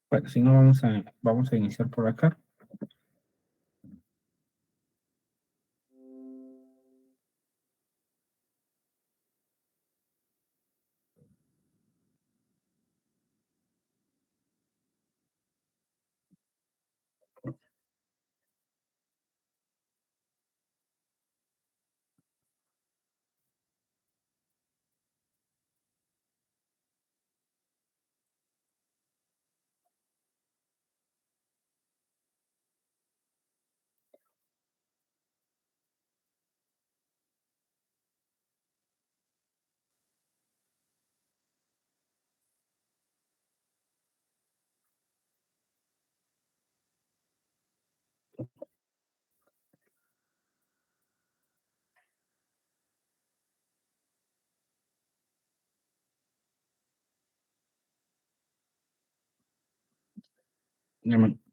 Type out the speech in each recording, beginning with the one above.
Bueno, si no, vamos a iniciar por acá.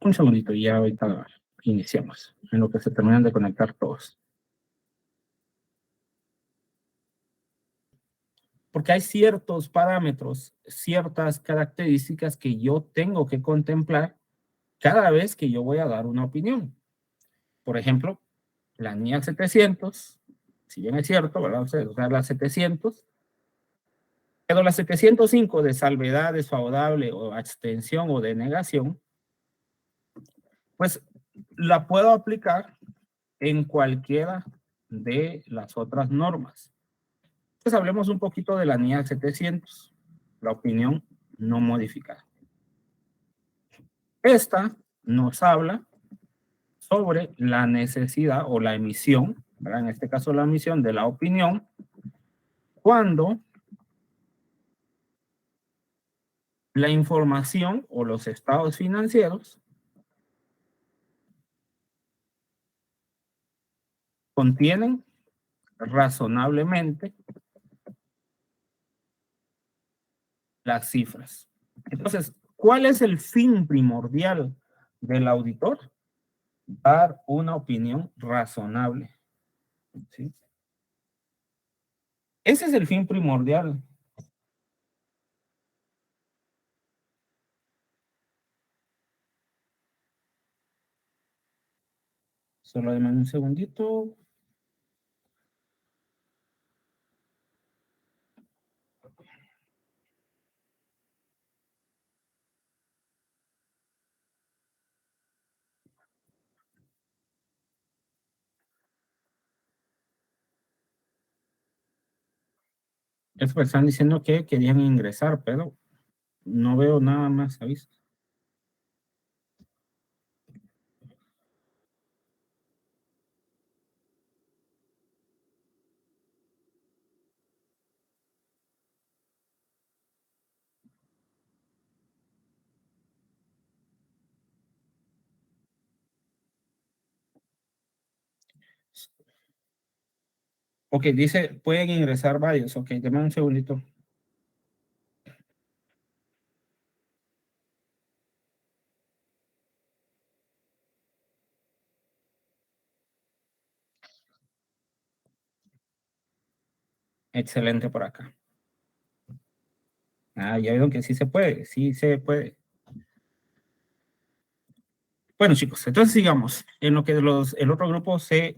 Un segundito y ya ahorita iniciamos, en lo que se terminan de conectar todos. Porque hay ciertos parámetros, ciertas características que yo tengo que contemplar cada vez que yo voy a dar una opinión. Por ejemplo, la NIA 700, si bien es cierto, ¿verdad? O sea, la 700, pero la 705 de salvedad desfavorable o abstención o denegación, pues la puedo aplicar en cualquiera de las otras normas. Entonces hablemos un poquito de la NIA 700, la opinión no modificada. Esta nos habla sobre la necesidad o la emisión, ¿verdad? En este caso la emisión de la opinión, cuando la información o los estados financieros contienen razonablemente las cifras. Entonces, ¿cuál es el fin primordial del auditor? Dar una opinión razonable. ¿Sí? Ese es el fin primordial. Solo denme un segundito. Están diciendo que querían ingresar, pero no veo nada más aviso. Ok, dice, pueden ingresar varios. Ok, denme un segundito. Excelente por acá. Ah, ya vieron que sí se puede, sí se puede. Bueno, chicos, entonces sigamos en lo que el otro grupo se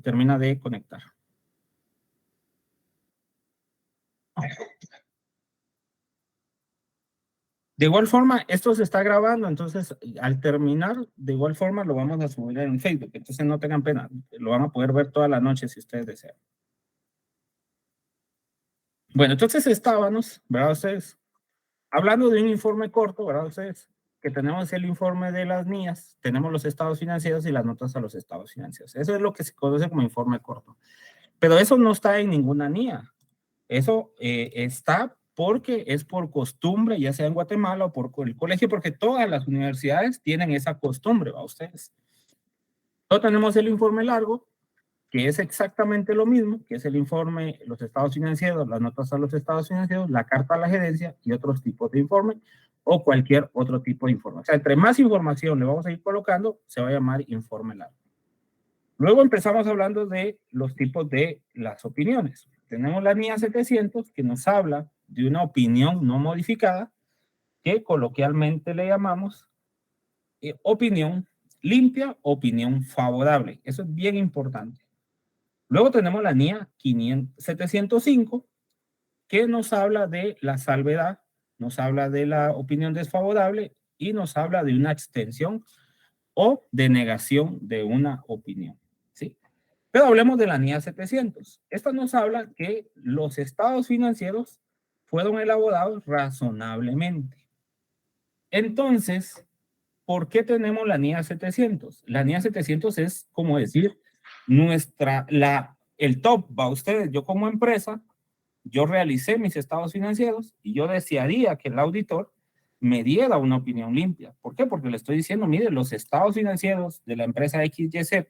termina de conectar. De igual forma, esto se está grabando, entonces al terminar, de igual forma lo vamos a subir en Facebook, entonces no tengan pena, lo van a poder ver toda la noche si ustedes desean. Bueno, entonces estábamos, ¿verdad ustedes? Hablando de un informe corto, ¿verdad ustedes? Que tenemos el informe de las NIAs, tenemos los estados financieros y las notas a los estados financieros. Eso es lo que se conoce como informe corto. Pero eso no está en ninguna NIA. Eso está porque es por costumbre, ya sea en Guatemala o por el colegio, porque todas las universidades tienen esa costumbre, ¿va ustedes? Luego tenemos el informe largo, que es exactamente lo mismo, que es el informe, los estados financieros, las notas a los estados financieros, la carta a la gerencia y otros tipos de informe o cualquier otro tipo de informe. O sea, entre más información le vamos a ir colocando, se va a llamar informe largo. Luego empezamos hablando de los tipos de las opiniones. Tenemos la NIA 700 que nos habla de una opinión no modificada que coloquialmente le llamamos opinión limpia, opinión favorable. Eso es bien importante. Luego tenemos la NIA 705, que nos habla de la salvedad, nos habla de la opinión desfavorable y nos habla de una extensión o denegación de una opinión. ¿Sí? Pero hablemos de la NIA 700. Esta nos habla que los estados financieros fueron elaborados razonablemente. Entonces, ¿por qué tenemos la NIA 700? La NIA 700 es como decir el top, va ustedes, yo como empresa, yo realicé mis estados financieros y yo desearía que el auditor me diera una opinión limpia. ¿Por qué? Porque le estoy diciendo, mire, los estados financieros de la empresa XYZ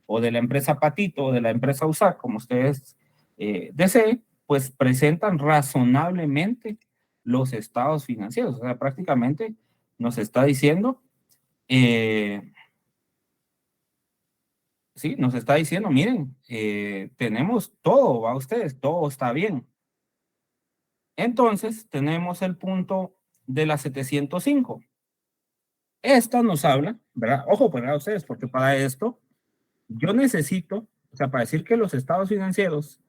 o de la empresa Patito o de la empresa USAC, como ustedes deseen, pues presentan razonablemente los estados financieros. O sea, prácticamente nos está diciendo, sí, nos está diciendo, miren, tenemos todo, va ustedes, todo está bien. Entonces, tenemos el punto de la 705. Esta nos habla, ¿verdad? Ojo, pues, ¿verdad? Ustedes, porque para esto yo necesito, o sea, para decir que los estados financieros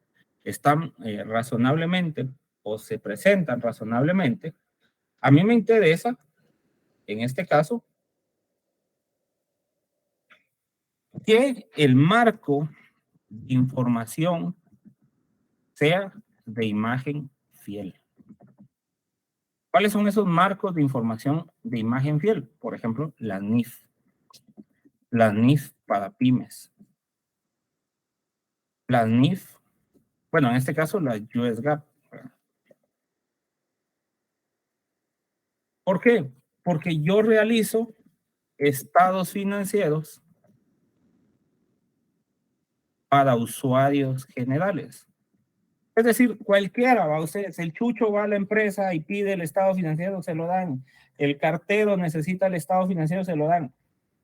están razonablemente o se presentan razonablemente, a mí me interesa, en este caso, que el marco de información sea de imagen fiel. ¿Cuáles son esos marcos de información de imagen fiel? Por ejemplo, las NIF para pymes, las NIF, bueno, en este caso la US GAAP. ¿Por qué? Porque yo realizo estados financieros para usuarios generales. Es decir, cualquiera, va ustedes, el chucho va a la empresa y pide el estado financiero, se lo dan. El cartero necesita el estado financiero, se lo dan.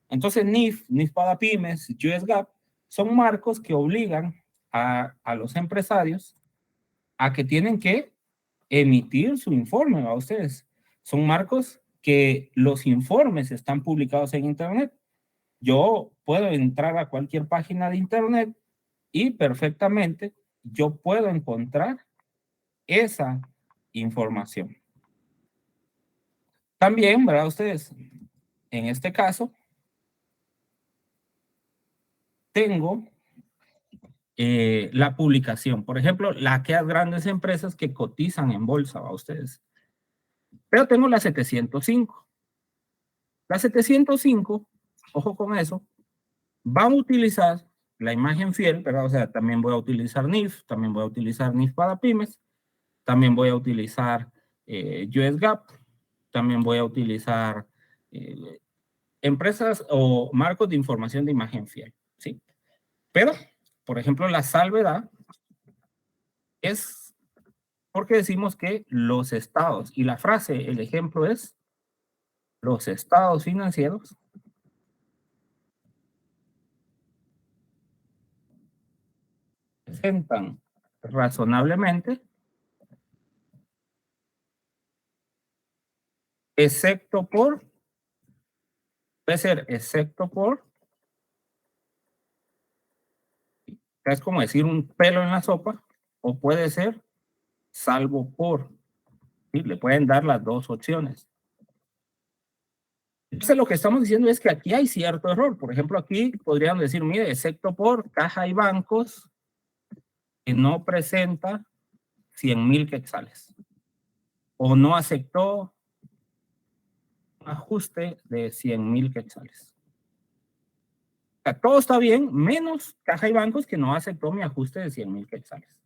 Entonces, NIF para pymes, US GAAP, son marcos que obligan a los empresarios a que tienen que emitir su informe a ustedes. Son marcos que los informes están publicados en Internet. Yo puedo entrar a cualquier página de Internet y perfectamente yo puedo encontrar esa información. También, ¿verdad? Ustedes, en este caso, tengo la publicación. Por ejemplo, aquellas grandes empresas que cotizan en bolsa, ¿va? Ustedes. Pero tengo la 705. La 705, ojo con eso, va a utilizar la imagen fiel, ¿verdad? O sea, también voy a utilizar NIF, también voy a utilizar NIF para pymes, también voy a utilizar US GAAP, también voy a utilizar empresas o marcos de información de imagen fiel, ¿sí? Pero, por ejemplo, la salvedad es porque decimos que los estados, y la frase, el ejemplo es, los estados financieros presentan razonablemente, excepto por, puede ser excepto por, es como decir un pelo en la sopa, o puede ser salvo por, ¿sí? Le pueden dar las dos opciones. Entonces lo que estamos diciendo es que aquí hay cierto error. Por ejemplo, aquí podrían decir, mire, excepto por caja y bancos que no presenta 100,000 quetzales o no aceptó un ajuste de 100,000 quetzales. O sea, todo está bien, menos caja y bancos que no aceptó mi ajuste de 100,000 quetzales.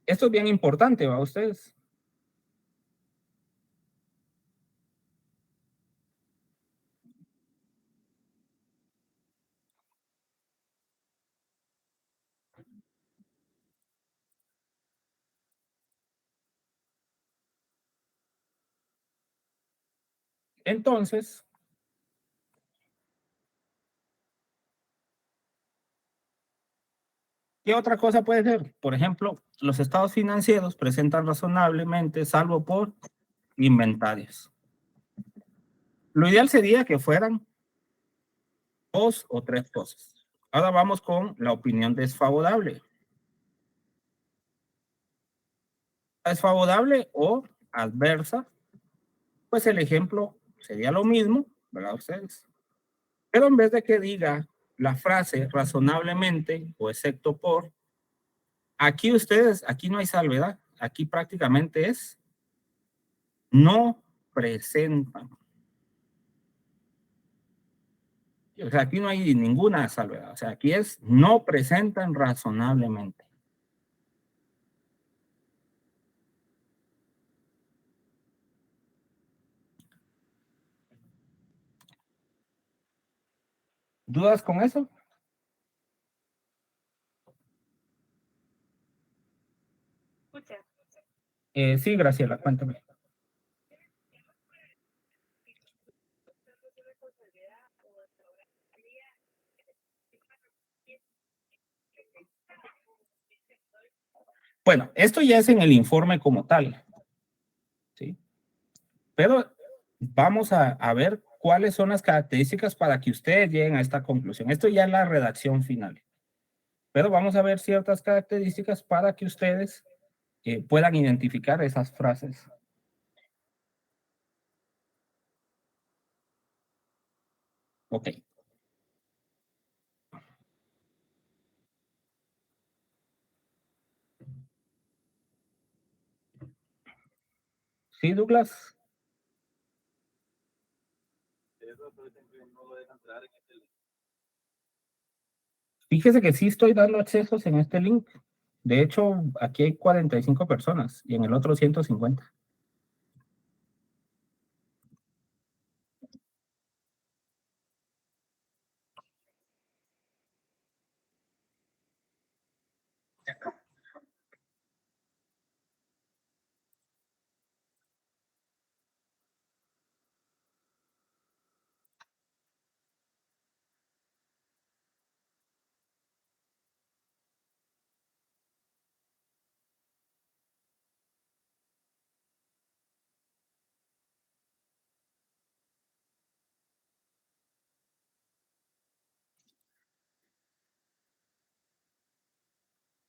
Esto es bien importante, ¿va ustedes? Entonces, ¿Qué otra cosa puede ser? Por ejemplo, los estados financieros presentan razonablemente, salvo por inventarios. Lo ideal sería que fueran 2 o 3 cosas. Ahora vamos con la opinión desfavorable. Desfavorable o adversa, pues el ejemplo sería lo mismo, ¿verdad ustedes? Pero en vez de que diga la frase razonablemente o excepto por, aquí ustedes, aquí no hay salvedad, aquí prácticamente es no presentan. O sea, aquí no hay ninguna salvedad, o sea, aquí es no presentan razonablemente. ¿Dudas con eso? Sí, Graciela, cuéntame. Bueno, esto ya es en el informe como tal, ¿sí? Pero vamos a ver cuáles son las características para que ustedes lleguen a esta conclusión. Esto ya es la redacción final. Pero vamos a ver ciertas características para que ustedes puedan identificar esas frases. Ok. ¿Sí, Douglas? Fíjese que sí estoy dando accesos en este link. De hecho, aquí hay 45 personas y en el otro 150.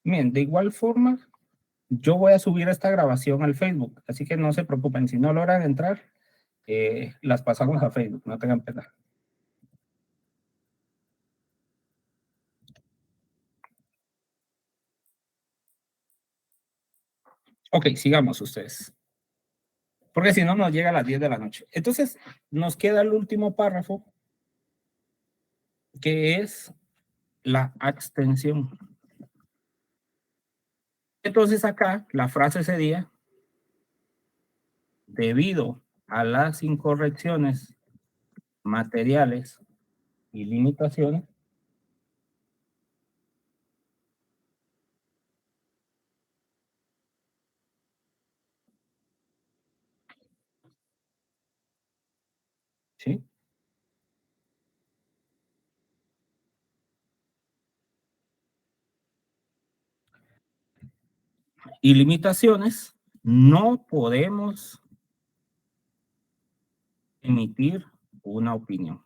Bien, de igual forma, yo voy a subir esta grabación al Facebook, así que no se preocupen, si no logran entrar, las pasamos a Facebook, no tengan pena. Ok, sigamos ustedes, porque si no nos llega a las 10 de la noche. Entonces, nos queda el último párrafo, que es la abstención. Entonces acá la frase sería, debido a las incorrecciones materiales y limitaciones, ¿sí? Y limitaciones, no podemos emitir una opinión.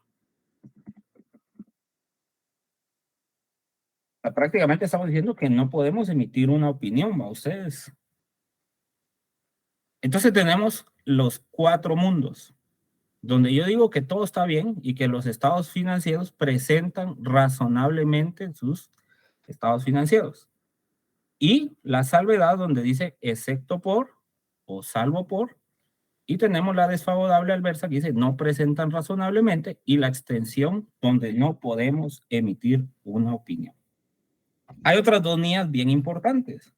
Prácticamente estamos diciendo que no podemos emitir una opinión, ¿va ustedes? Entonces tenemos los 4 mundos, donde yo digo que todo está bien y que los estados financieros presentan razonablemente sus estados financieros. Y la salvedad donde dice excepto por o salvo por, y tenemos la desfavorable adversa que dice no presentan razonablemente, y la extensión donde no podemos emitir una opinión. Hay otras dos NIAs bien importantes,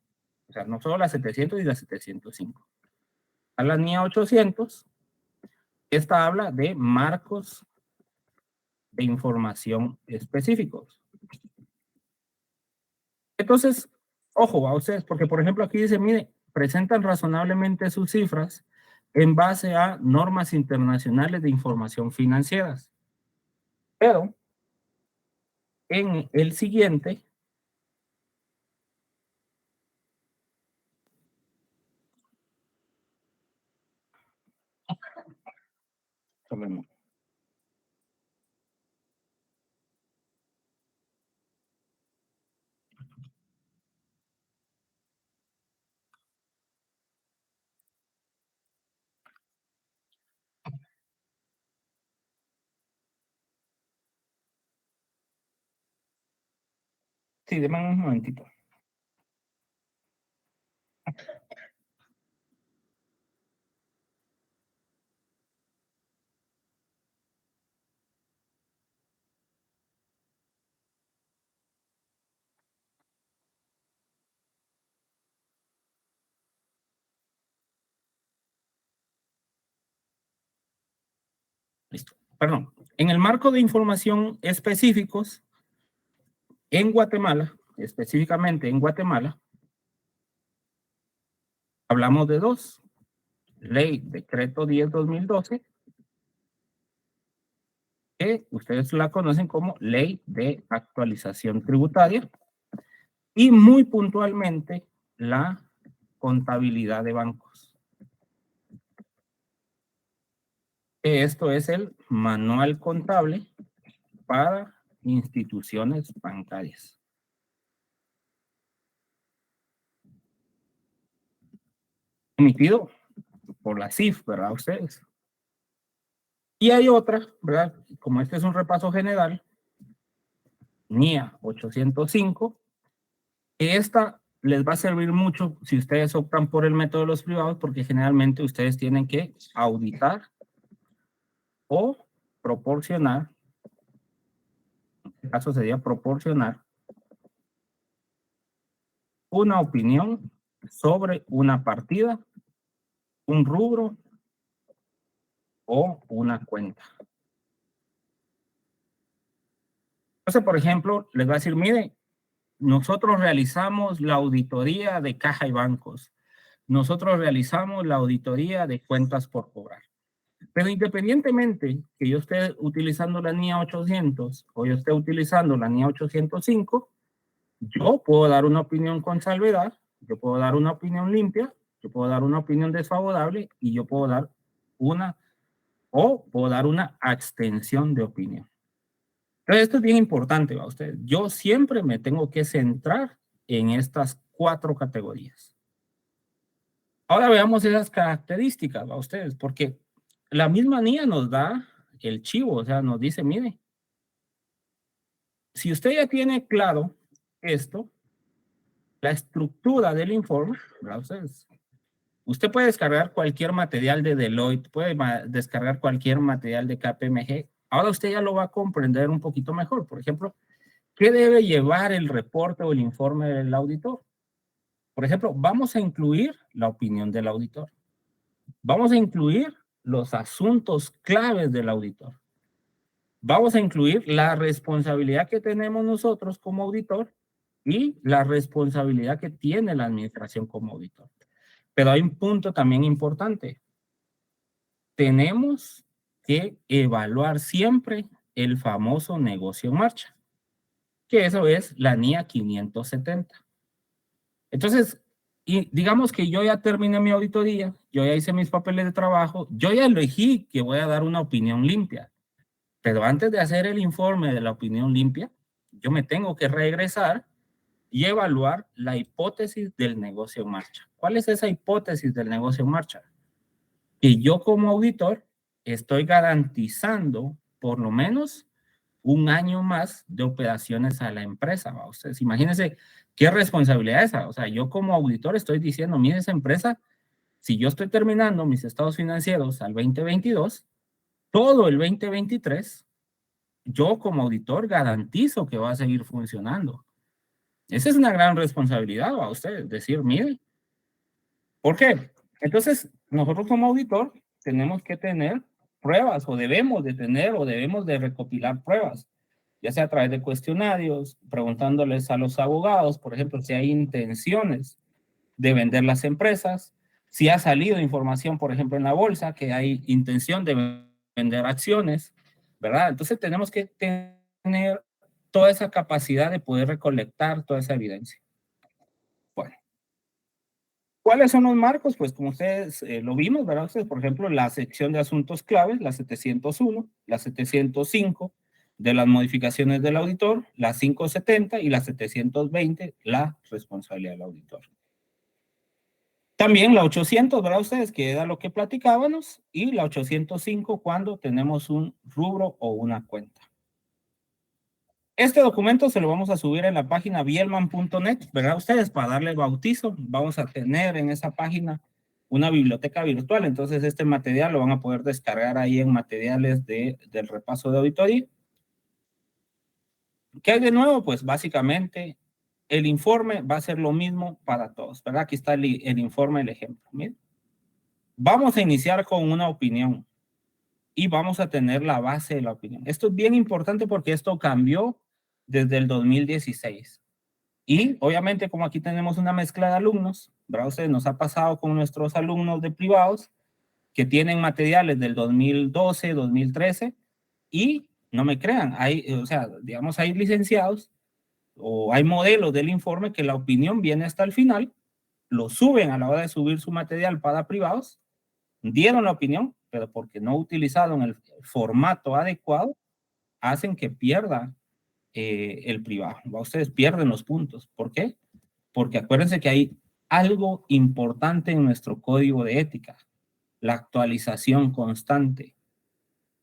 o sea, no solo la 700 y la 705. A la NIA 800, esta habla de marcos de información específicos. Entonces, ojo a ustedes, porque por ejemplo aquí dice, mire, presentan razonablemente sus cifras en base a normas internacionales de información financieras. Pero en el siguiente Tomemos. Sí, deme un momentito. Listo. Perdón. En el marco de información específicos, en Guatemala, específicamente en Guatemala, hablamos de dos. Ley Decreto 10/2012, que ustedes la conocen como Ley de Actualización Tributaria, y muy puntualmente la contabilidad de bancos. Esto es el manual contable para instituciones bancarias. Emitido por la CIF, ¿verdad? Ustedes. Y hay otra, ¿verdad? Como este es un repaso general, NIA 805, que esta les va a servir mucho si ustedes optan por el método de los privados, porque generalmente ustedes tienen que auditar o proporcionar, en este caso sería proporcionar una opinión sobre una partida, un rubro o una cuenta. Entonces, por ejemplo, les va a decir, mire, nosotros realizamos la auditoría de caja y bancos. Nosotros realizamos la auditoría de cuentas por cobrar. Pero independientemente que yo esté utilizando la NIA 800 o yo esté utilizando la NIA 805, yo puedo dar una opinión con salvedad, yo puedo dar una opinión limpia, yo puedo dar una opinión desfavorable y yo puedo dar una abstención de opinión. Entonces, esto es bien importante, ¿va usted? Yo siempre me tengo que centrar en estas 4 categorías. Ahora veamos esas características, ¿va ustedes? Porque la misma NIA nos da el chivo, o sea, nos dice, mire, si usted ya tiene claro esto, la estructura del informe, ¿verdad? Usted puede descargar cualquier material de Deloitte, puede descargar cualquier material de KPMG. Ahora usted ya lo va a comprender un poquito mejor. Por ejemplo, ¿qué debe llevar el reporte o el informe del auditor? Por ejemplo, vamos a incluir la opinión del auditor. Vamos a incluir los asuntos claves del auditor. Vamos a incluir la responsabilidad que tenemos nosotros como auditor y la responsabilidad que tiene la administración como auditor. Pero hay un punto también importante. Tenemos que evaluar siempre el famoso negocio en marcha, que eso es la NIA 570. Entonces, y digamos que yo ya terminé mi auditoría, yo ya hice mis papeles de trabajo, yo ya elegí que voy a dar una opinión limpia. Pero antes de hacer el informe de la opinión limpia, yo me tengo que regresar y evaluar la hipótesis del negocio en marcha. ¿Cuál es esa hipótesis del negocio en marcha? Que yo como auditor estoy garantizando por lo menos un año más de operaciones a la empresa. ¿Va? Ustedes imagínense qué responsabilidad es esa. O sea, yo como auditor estoy diciendo, mire, esa empresa, si yo estoy terminando mis estados financieros al 2022, todo el 2023, yo como auditor garantizo que va a seguir funcionando. Esa es una gran responsabilidad a ustedes, decir, mire, ¿por qué? Entonces, nosotros como auditor tenemos que tener pruebas o debemos de tener o debemos de recopilar pruebas, ya sea a través de cuestionarios, preguntándoles a los abogados, por ejemplo, si hay intenciones de vender las empresas, si ha salido información, por ejemplo, en la bolsa, que hay intención de vender acciones, ¿verdad? Entonces tenemos que tener toda esa capacidad de poder recolectar toda esa evidencia. Bueno, ¿Cuáles son los marcos? Pues como ustedes lo vimos, ¿verdad? Ustedes, por ejemplo, la sección de asuntos claves, la 701, la 705 de las modificaciones del auditor, la 570 y la 720, la responsabilidad del auditor. También la 800, ¿verdad ustedes? Que era lo que platicábamos, y la 805 cuando tenemos un rubro o una cuenta. Este documento se lo vamos a subir en la página bielman.net, ¿verdad? Ustedes, para darle bautizo, vamos a tener en esa página una biblioteca virtual, entonces este material lo van a poder descargar ahí en materiales del repaso de auditoría. ¿Qué hay de nuevo? Pues básicamente el informe va a ser lo mismo para todos, ¿verdad? Aquí está el informe, el ejemplo. Miren. Vamos a iniciar con una opinión y vamos a tener la base de la opinión. Esto es bien importante porque esto cambió desde el 2016. Y obviamente, como aquí tenemos una mezcla de alumnos, ¿verdad? Ustedes nos ha pasado con nuestros alumnos de privados que tienen materiales del 2012, 2013 y no me crean, hay, o sea, digamos, hay licenciados o hay modelos del informe que la opinión viene hasta el final, lo suben a la hora de subir su material para privados, dieron la opinión, pero porque no utilizaron el formato adecuado, hacen que pierda el privado. Ustedes pierden los puntos. ¿Por qué? Porque acuérdense que hay algo importante en nuestro código de ética, la actualización constante.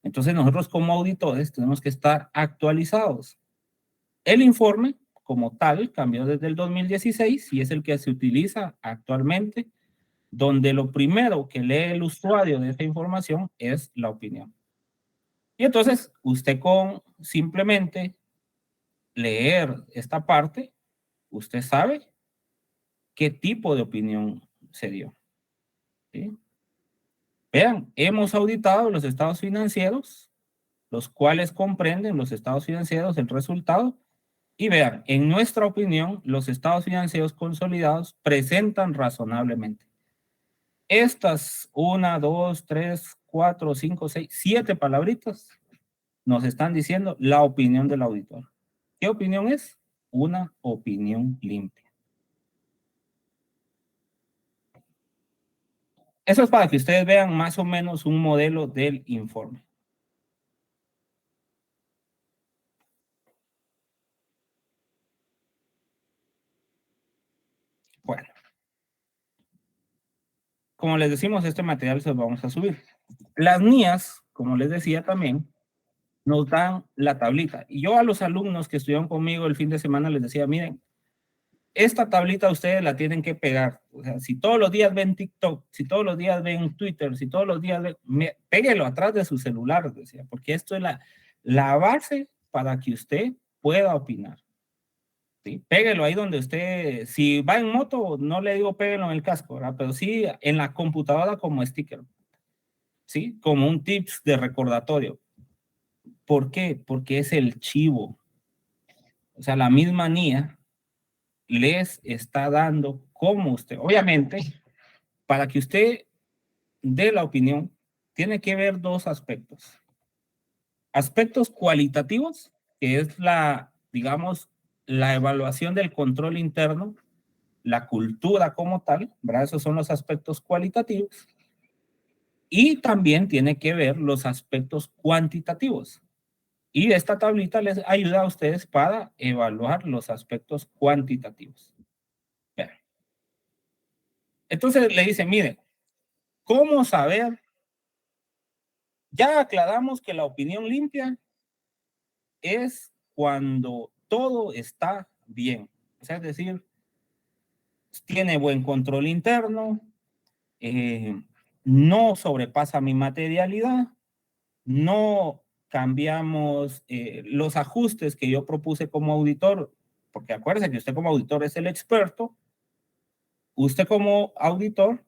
Entonces nosotros como auditores tenemos que estar actualizados. El informe como tal cambió desde el 2016 y es el que se utiliza actualmente, donde lo primero que lee el usuario de esta información es la opinión. Y entonces usted con simplemente leer esta parte, usted sabe qué tipo de opinión se dio. ¿Sí? Vean, hemos auditado los estados financieros, los cuales comprenden los estados financieros, el resultado, y vean, en nuestra opinión, los estados financieros consolidados presentan razonablemente. Estas 1, 2, 3, 4, 5, 6, 7 palabritas nos están diciendo la opinión del auditor. ¿Qué opinión es? Una opinión limpia. Eso es para que ustedes vean más o menos un modelo del informe. Bueno, como les decimos, este material se lo vamos a subir. Las NIAs, como les decía también, nos dan la tablita. Y yo a los alumnos que estuvieron conmigo el fin de semana les decía, miren, esta tablita ustedes la tienen que pegar. O sea, si todos los días ven TikTok, si todos los días ven Twitter, si todos los días ven, péguelo atrás de su celular, decía, porque esto es la base para que usted pueda opinar. ¿Sí? Péguelo ahí donde usted, si va en moto, no le digo péguelo en el casco, ¿verdad? Pero sí en la computadora como sticker, ¿sí? Como un tips de recordatorio. ¿Por qué? Porque es el chivo. O sea, la misma NIA les está dando como usted. Obviamente, para que usted dé la opinión, tiene que ver dos aspectos. Aspectos cualitativos, que es digamos, la evaluación del control interno, la cultura como tal, ¿verdad? Esos son los aspectos cualitativos. Y también tiene que ver los aspectos cuantitativos. Y esta tablita les ayuda a ustedes para evaluar los aspectos cuantitativos. Bien. Entonces le dice, mire, ¿cómo saber? Ya aclaramos que la opinión limpia es cuando todo está bien. O sea, es decir, tiene buen control interno, no sobrepasa mi materialidad, no cambiamos los ajustes que yo propuse como auditor, porque acuérdense que usted como auditor es el experto, usted como auditor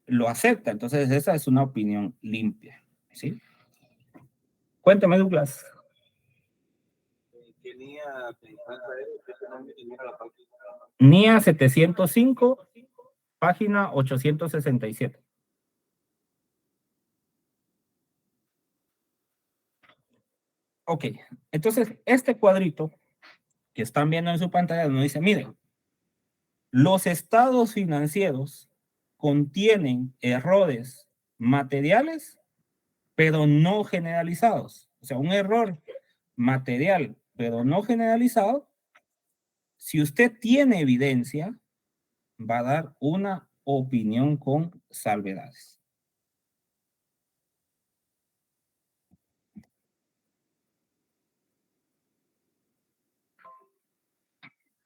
lo acepta, entonces esa es una opinión limpia, ¿sí? Cuéntame, Douglas. NIA 705, página 867. Ok, entonces este cuadrito que están viendo en su pantalla nos dice, miren, los estados financieros contienen errores materiales, pero no generalizados. O sea, un error material, pero no generalizado, si usted tiene evidencia, va a dar una opinión con salvedades.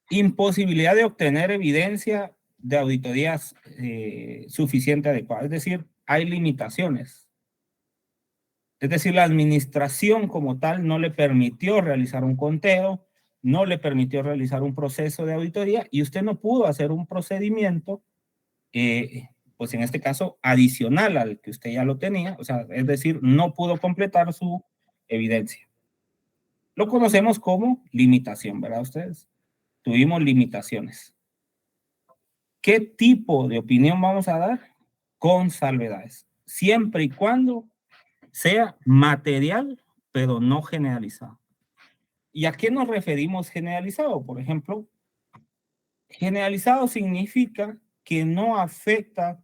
Imposibilidad de obtener evidencia de auditorías suficiente adecuada. Es decir, hay limitaciones. Es decir, la administración como tal no le permitió realizar un conteo, no le permitió realizar un proceso de auditoría y usted no pudo hacer un procedimiento, pues en este caso, adicional al que usted ya lo tenía. O sea, es decir, no pudo completar su evidencia. Lo conocemos como limitación, ¿verdad ustedes? Tuvimos limitaciones. ¿Qué tipo de opinión vamos a dar? Con salvedades, siempre y cuando sea material, pero no generalizado. ¿Y a qué nos referimos generalizado? Por ejemplo, generalizado significa que no afecta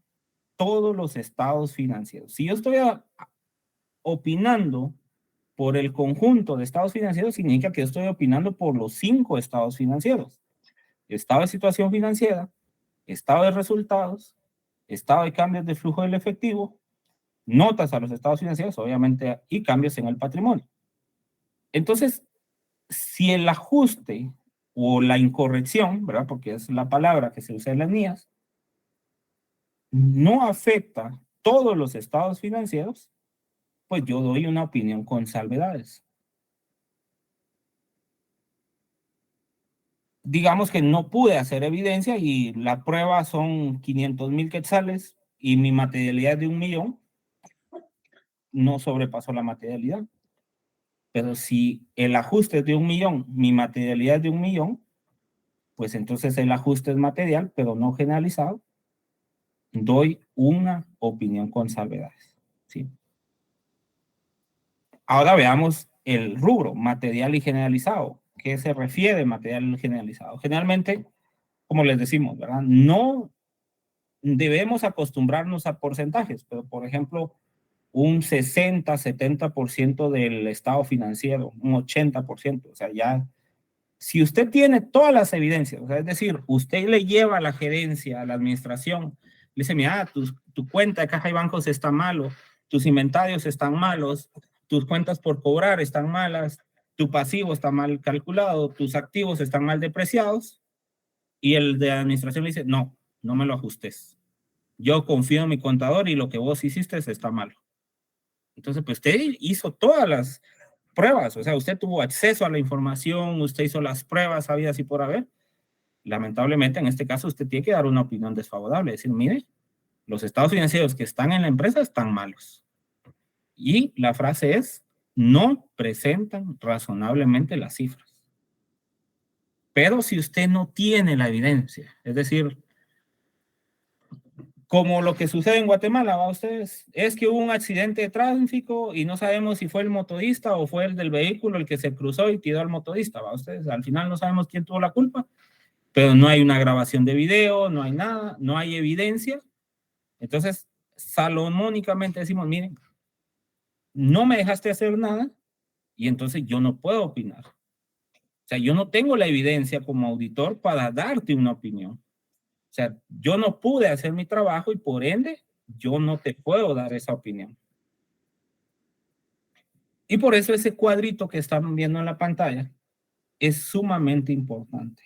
todos los estados financieros. Si yo estoy opinando por el conjunto de estados financieros, significa que estoy opinando por los 5 estados financieros. Estado de situación financiera, estado de resultados, estado de cambios de flujo del efectivo, notas a los estados financieros, obviamente, y cambios en el patrimonio. Entonces, si el ajuste o la incorrección, ¿verdad? Porque es la palabra que se usa en las NIAS, no afecta todos los estados financieros, pues yo doy una opinión con salvedades. Digamos que no pude hacer evidencia y la prueba son 500,000 quetzales y mi materialidad es de 1,000,000, no sobrepasó la materialidad. Pero si el ajuste es de 1,000,000, mi materialidad es de 1,000,000, pues entonces el ajuste es material, pero no generalizado. Doy una opinión con salvedades, ¿sí? Ahora veamos el rubro, material y generalizado. ¿Qué se refiere material generalizado? Generalmente, como les decimos, ¿verdad? No debemos acostumbrarnos a porcentajes, pero por ejemplo, un 60-70% del estado financiero, un 80%, o sea, ya, si usted tiene todas las evidencias, o sea, es decir, usted le lleva a la gerencia, a la administración, le dice, mira, tu cuenta de caja y bancos está malo, tus inventarios están malos, tus cuentas por cobrar están malas, tu pasivo está mal calculado, tus activos están mal depreciados, y el de administración le dice, no, no me lo ajustes. Yo confío en mi contador y lo que vos hiciste está malo. Entonces, pues usted hizo todas las pruebas, o sea, usted tuvo acceso a la información, usted hizo las pruebas habidas y por haber. Lamentablemente, en este caso, usted tiene que dar una opinión desfavorable, decir, mire, los estados financieros que están en la empresa están malos. Y la frase es, no presentan razonablemente las cifras. Pero si usted no tiene la evidencia, es decir, como lo que sucede en Guatemala, ¿va ustedes? Es que hubo un accidente de tráfico y no sabemos si fue el motorista o fue el del vehículo el que se cruzó y tiró al motorista, ¿va ustedes? Al final no sabemos quién tuvo la culpa, pero no hay una grabación de video, no hay nada, no hay evidencia. Entonces, salomónicamente decimos, miren, no me dejaste hacer nada y entonces yo no puedo opinar. O sea, yo no tengo la evidencia como auditor para darte una opinión. O sea, yo no pude hacer mi trabajo y por ende, yo no te puedo dar esa opinión. Y por eso ese cuadrito que están viendo en la pantalla es sumamente importante.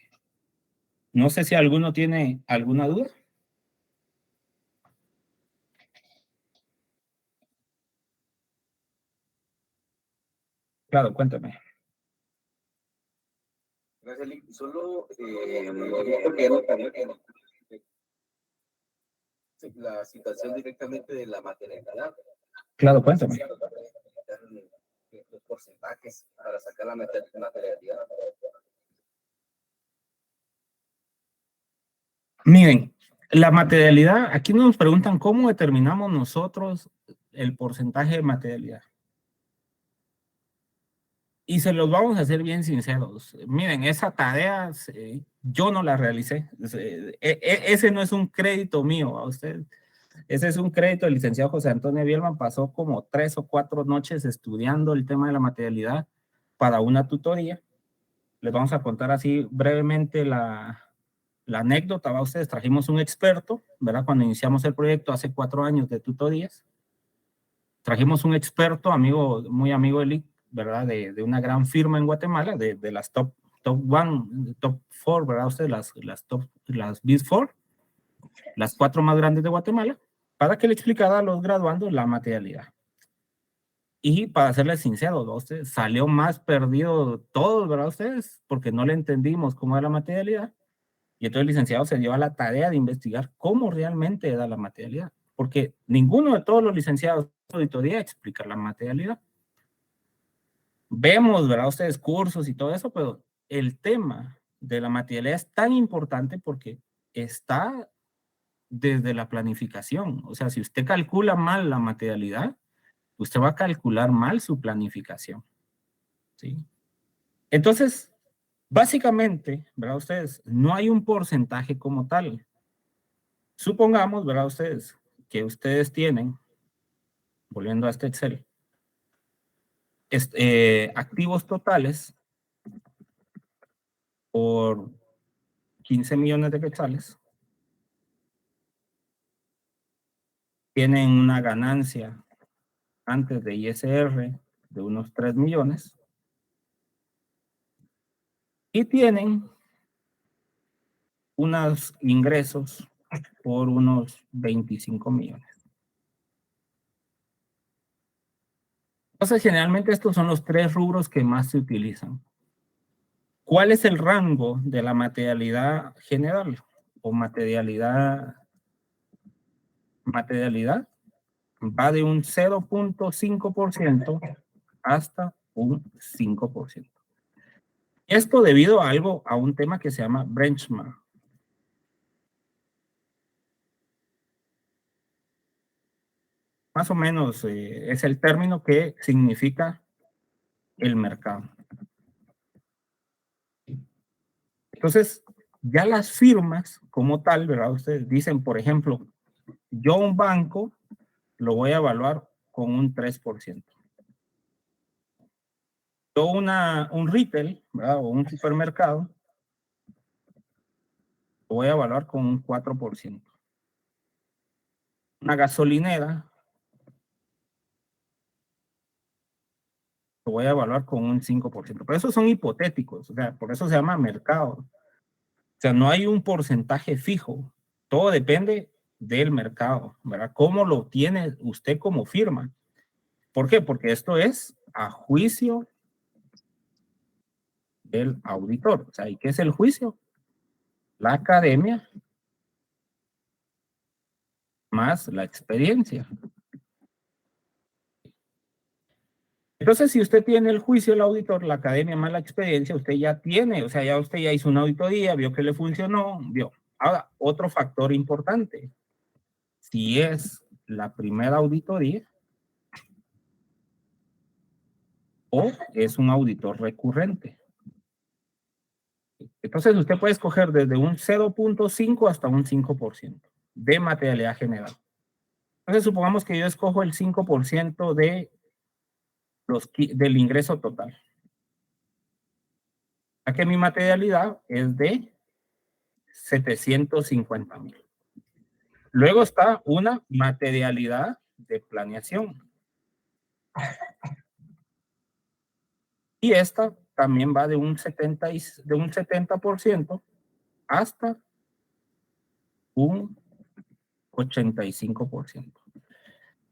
No sé si alguno tiene alguna duda. Claro, cuéntame. Solo porque no también la situación directamente de la materialidad. Claro, cuéntame. Los porcentajes para sacar la materialidad. Miren, la materialidad, aquí nos preguntan cómo determinamos nosotros el porcentaje de materialidad. Y se los vamos a hacer bien sinceros. Miren, esa tarea yo no la realicé. Ese no es un crédito mío a usted. Ese es un crédito del licenciado José Antonio Bielman. Pasó como 3 o 4 noches estudiando el tema de la materialidad para una tutoría. Les vamos a contar así brevemente la anécdota. ¿Va? Ustedes trajimos un experto, ¿verdad? Cuando iniciamos el proyecto hace 4 años de tutorías, trajimos un experto, muy amigo de Lick, ¿verdad? De una gran firma en Guatemala, de las top 4, ¿verdad? Ustedes, las Big 4, las 4 más grandes de Guatemala, para que le explicara a los graduandos la materialidad. Y para serles sinceros, ¿no? Usted salió más perdido todos, ¿verdad? Ustedes, porque no le entendimos cómo era la materialidad. Y entonces el licenciado se dio a la tarea de investigar cómo realmente era la materialidad, porque ninguno de todos los licenciados de auditoría explica la materialidad. Vemos, ¿verdad? Ustedes cursos y todo eso, pero el tema de la materialidad es tan importante porque está desde la planificación. O sea, si usted calcula mal la materialidad, usted va a calcular mal su planificación, ¿sí? Entonces, básicamente, ¿verdad? Ustedes, no hay un porcentaje como tal. Supongamos, ¿verdad? Ustedes, que ustedes tienen, volviendo a este Excel, activos totales por 15 millones de quetzales, tienen una ganancia antes de ISR de unos 3 millones y tienen unos ingresos por unos 25 millones. Entonces, generalmente estos son los 3 rubros que más se utilizan. ¿Cuál es el rango de la materialidad general o materialidad? Materialidad va de un 0.5% hasta un 5%. Esto debido a un tema que se llama benchmark. Más o menos es el término que significa el mercado. Entonces, ya las firmas como tal, ¿verdad? Ustedes dicen, por ejemplo, yo un banco lo voy a evaluar con un 3%. Yo un retail, ¿verdad? O un supermercado, lo voy a evaluar con un 4%. Una gasolinera, lo voy a evaluar con un 5%. Pero esos son hipotéticos, o sea, por eso se llama mercado. O sea, no hay un porcentaje fijo. Todo depende del mercado, ¿verdad? ¿Cómo lo tiene usted como firma? ¿Por qué? Porque esto es a juicio del auditor. O sea, ¿y qué es el juicio? La academia más la experiencia. Entonces, si usted tiene el juicio del auditor, la academia más la experiencia, usted ya tiene, o sea, ya usted ya hizo una auditoría, vio que le funcionó, vio. Ahora, otro factor importante, si es la primera auditoría o es un auditor recurrente. Entonces, usted puede escoger desde un 0.5 hasta un 5% de materialidad general. Entonces, supongamos que yo escojo el 5% del ingreso total. Ya que mi materialidad es de 750,000. Luego está una materialidad de planeación. Y esta también va de un 70% hasta un 85%.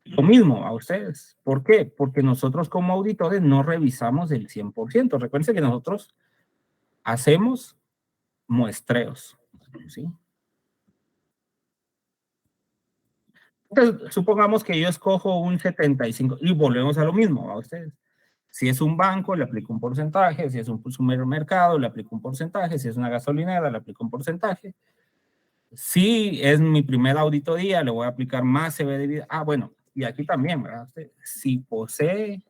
Lo mismo a ustedes. ¿Por qué? Porque nosotros como auditores no revisamos el 100%. Recuerden que nosotros hacemos muestreos, ¿sí? Entonces, supongamos que yo escojo un 75 y volvemos a lo mismo a ustedes. Si es un banco, le aplico un porcentaje. Si es un supermercado, le aplico un porcentaje. Si es una gasolinera, le aplico un porcentaje. Si es mi primera auditoría, le voy a aplicar más CB de vida. Ah, bueno, y aquí también, ¿verdad? Si posee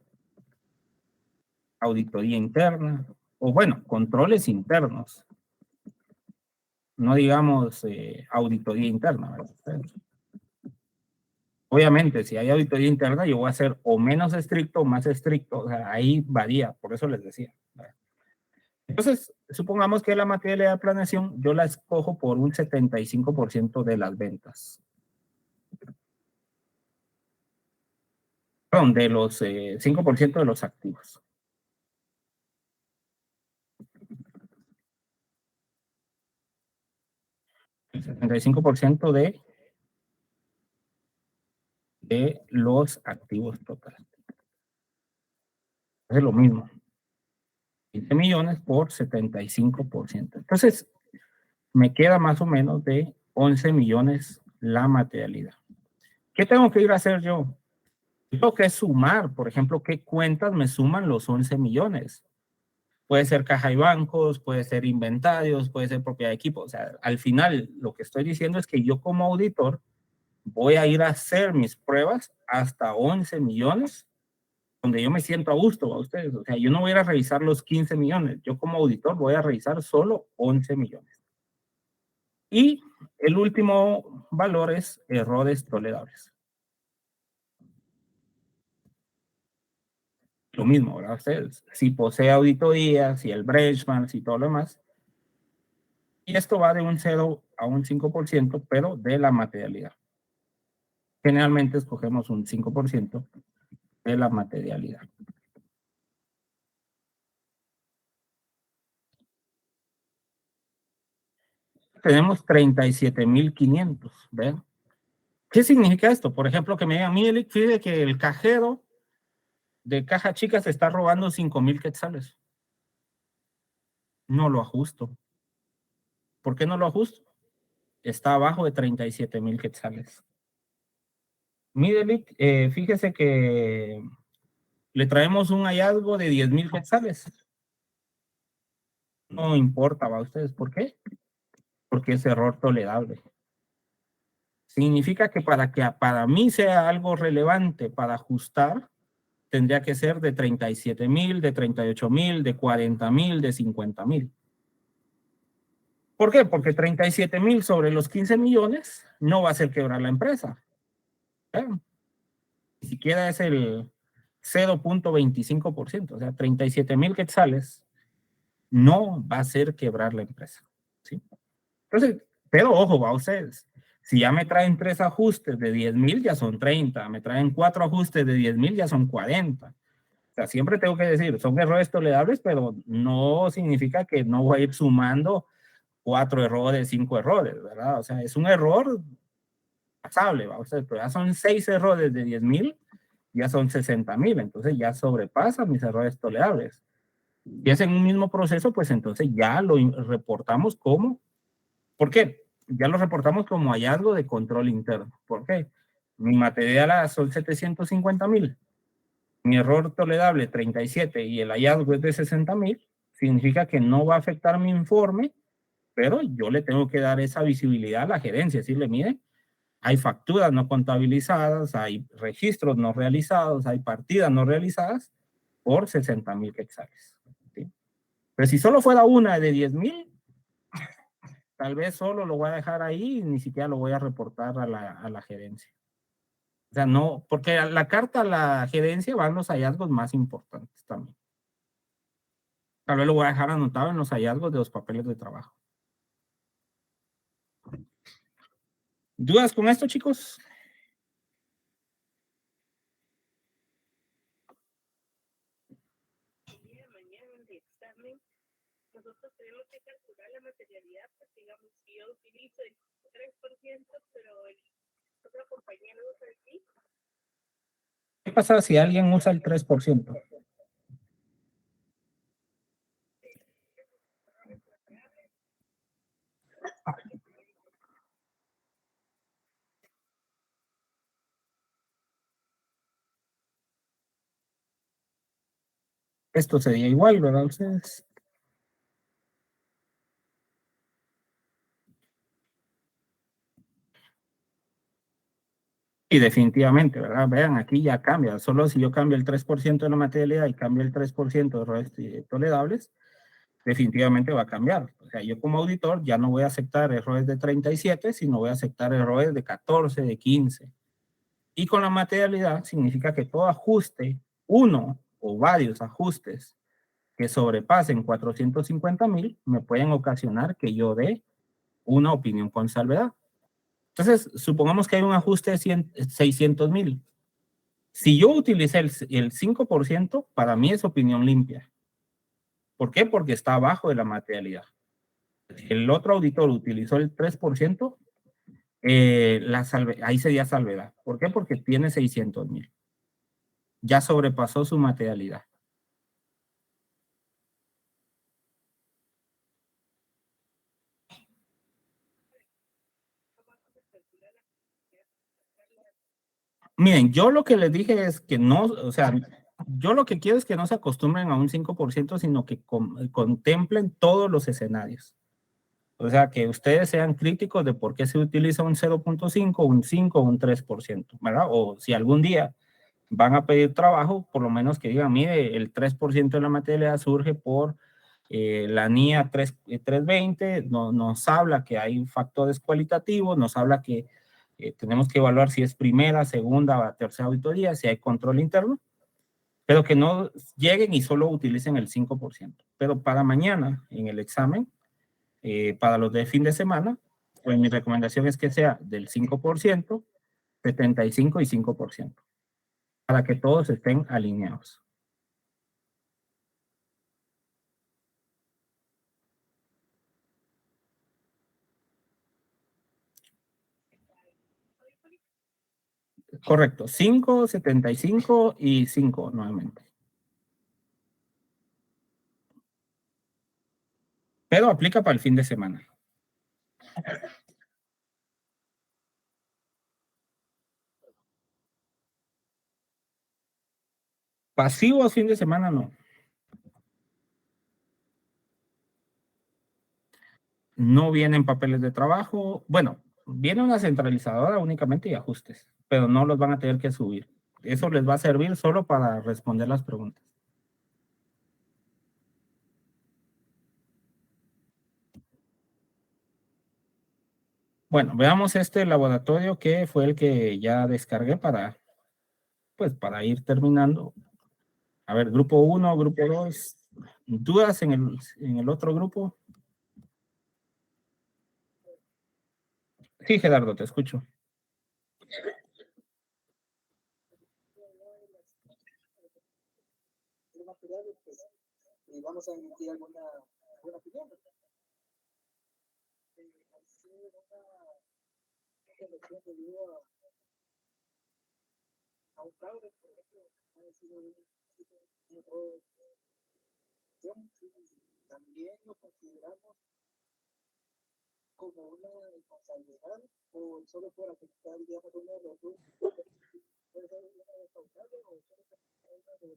auditoría interna, o bueno, controles internos. No digamos auditoría interna, ¿verdad? Obviamente, si hay auditoría interna, yo voy a ser o menos estricto o más estricto. O sea, ahí varía, por eso les decía. ¿Verdad? Entonces, supongamos que la materia de planeación yo la escojo por un 75% de las ventas. Perdón, de los 5% de los activos. El 75% de los activos totales. Es lo mismo. 20 millones por 75%. Entonces, me queda más o menos de 11 millones la materialidad. ¿Qué tengo que ir a hacer yo? Tengo que sumar, por ejemplo, ¿qué cuentas me suman los 11 millones? Puede ser caja y bancos, puede ser inventarios, puede ser propiedad de equipo. O sea, al final lo que estoy diciendo es que yo como auditor voy a ir a hacer mis pruebas hasta 11 millones, donde yo me siento a gusto a ustedes. O sea, yo no voy a ir a revisar los 15 millones. Yo como auditor voy a revisar solo 11 millones. Y el último valor es errores tolerables. Lo mismo, ¿verdad? Ustedes, si posee auditoría, si el benchmark, si todo lo demás. Y esto va de un 0 a un 5%, pero de la materialidad. Generalmente escogemos un 5% de la materialidad. Tenemos 37,500, ¿ven? ¿Qué significa esto? Por ejemplo, que me digan, mire, fíjate que el cajero de caja chica se está robando 5,000 quetzales. No lo ajusto. ¿Por qué no lo ajusto? Está abajo de 37,000 quetzales. Mire, fíjese que le traemos un hallazgo de 10,000 quetzales. No importa, ¿va ustedes? ¿Por qué? Porque es error tolerable. Significa que para mí sea algo relevante para ajustar, tendría que ser de 37,000, de 38,000, de 40,000, de 50,000. ¿Por qué? Porque 37,000 sobre los 15 millones no va a hacer quebrar la empresa. Ni siquiera es el 0,25%. O sea, 37,000 quetzales no va a hacer quebrar la empresa. ¿Sí? Entonces, pero ojo, va ustedes. Si ya me traen 3 ajustes de 10,000, ya son 30. Me traen 4 ajustes de 10,000, ya son 40. O sea, siempre tengo que decir, son errores tolerables, pero no significa que no voy a ir sumando 4 errores, 5 errores, ¿verdad? O sea, es un error pasable, ¿va? O sea, pero ya son 6 errores de 10,000, ya son 60,000, entonces ya sobrepasa mis errores tolerables. Y es en un mismo proceso, pues entonces ya lo reportamos como, ¿por qué? Ya lo reportamos como hallazgo de control interno. ¿Por qué? Mi material son 750,000, mi error tolerable 37 y el hallazgo es de 60,000, significa que no va a afectar mi informe, pero yo le tengo que dar esa visibilidad a la gerencia, decirle, mire, hay facturas no contabilizadas, hay registros no realizados, hay partidas no realizadas por 60,000 quetzales. ¿Sí? Pero si solo fuera una de 10,000, tal vez solo lo voy a dejar ahí y ni siquiera lo voy a reportar a la gerencia. O sea, no, porque a la carta a la gerencia van los hallazgos más importantes también. Tal vez lo voy a dejar anotado en los hallazgos de los papeles de trabajo. ¿Dudas con esto, chicos? Nosotros tenemos que calcular la materialidad, pues digamos, si yo utilizo el 3%, pero el otro compañero usa el 5%. ¿Qué pasa si alguien usa el 3%? Esto sería igual, ¿verdad? Ustedes. Y definitivamente, ¿verdad? Vean, aquí ya cambia. Solo si yo cambio el 3% de la materialidad y cambio el 3% de errores tolerables, definitivamente va a cambiar. O sea, yo como auditor ya no voy a aceptar errores de 37, sino voy a aceptar errores de 14, de 15. Y con la materialidad significa que todo ajuste, uno o varios ajustes que sobrepasen 450,000, me pueden ocasionar que yo dé una opinión con salvedad. Entonces, supongamos que hay un ajuste de 600,000. Si yo utilicé el 5%, para mí es opinión limpia. ¿Por qué? Porque está abajo de la materialidad. El otro auditor utilizó el 3%, ahí sería salvedad. ¿Por qué? Porque tiene 600,000. Ya sobrepasó su materialidad. Miren, yo lo que les dije es que no, o sea, yo lo que quiero es que no se acostumbren a un 5%, sino que contemplen todos los escenarios. O sea, que ustedes sean críticos de por qué se utiliza un 0.5, un 5 o un 3%, ¿verdad? O si algún día van a pedir trabajo, por lo menos que digan, mire, el 3% de la materialidad surge por la NIA 320, nos habla que hay factores cualitativos, nos habla que tenemos que evaluar si es primera, segunda o tercera auditoría, si hay control interno, pero que no lleguen y solo utilicen el 5%. Pero para mañana, en el examen, para los de fin de semana, pues mi recomendación es que sea del 5%, 75 y 5%, para que todos estén alineados. Correcto, 5, 75 y 5 nuevamente. Pero aplica para el fin de semana. Pasivos fin de semana no. No vienen papeles de trabajo. Bueno, viene una centralizadora únicamente y ajustes, pero no los van a tener que subir. Eso les va a servir solo para responder las preguntas. Bueno, veamos este laboratorio que fue el que ya descargué para ir terminando. A ver, grupo 1, grupo 2. ¿Dudas en el otro grupo? Sí, Gerardo, te escucho. Y vamos a emitir alguna opinión. A un fraude, por ejemplo, ha sido un error. También lo consideramos como una responsabilidad o solo por afectar, digamos, una error. ¿Puede ser una responsable o solo una de...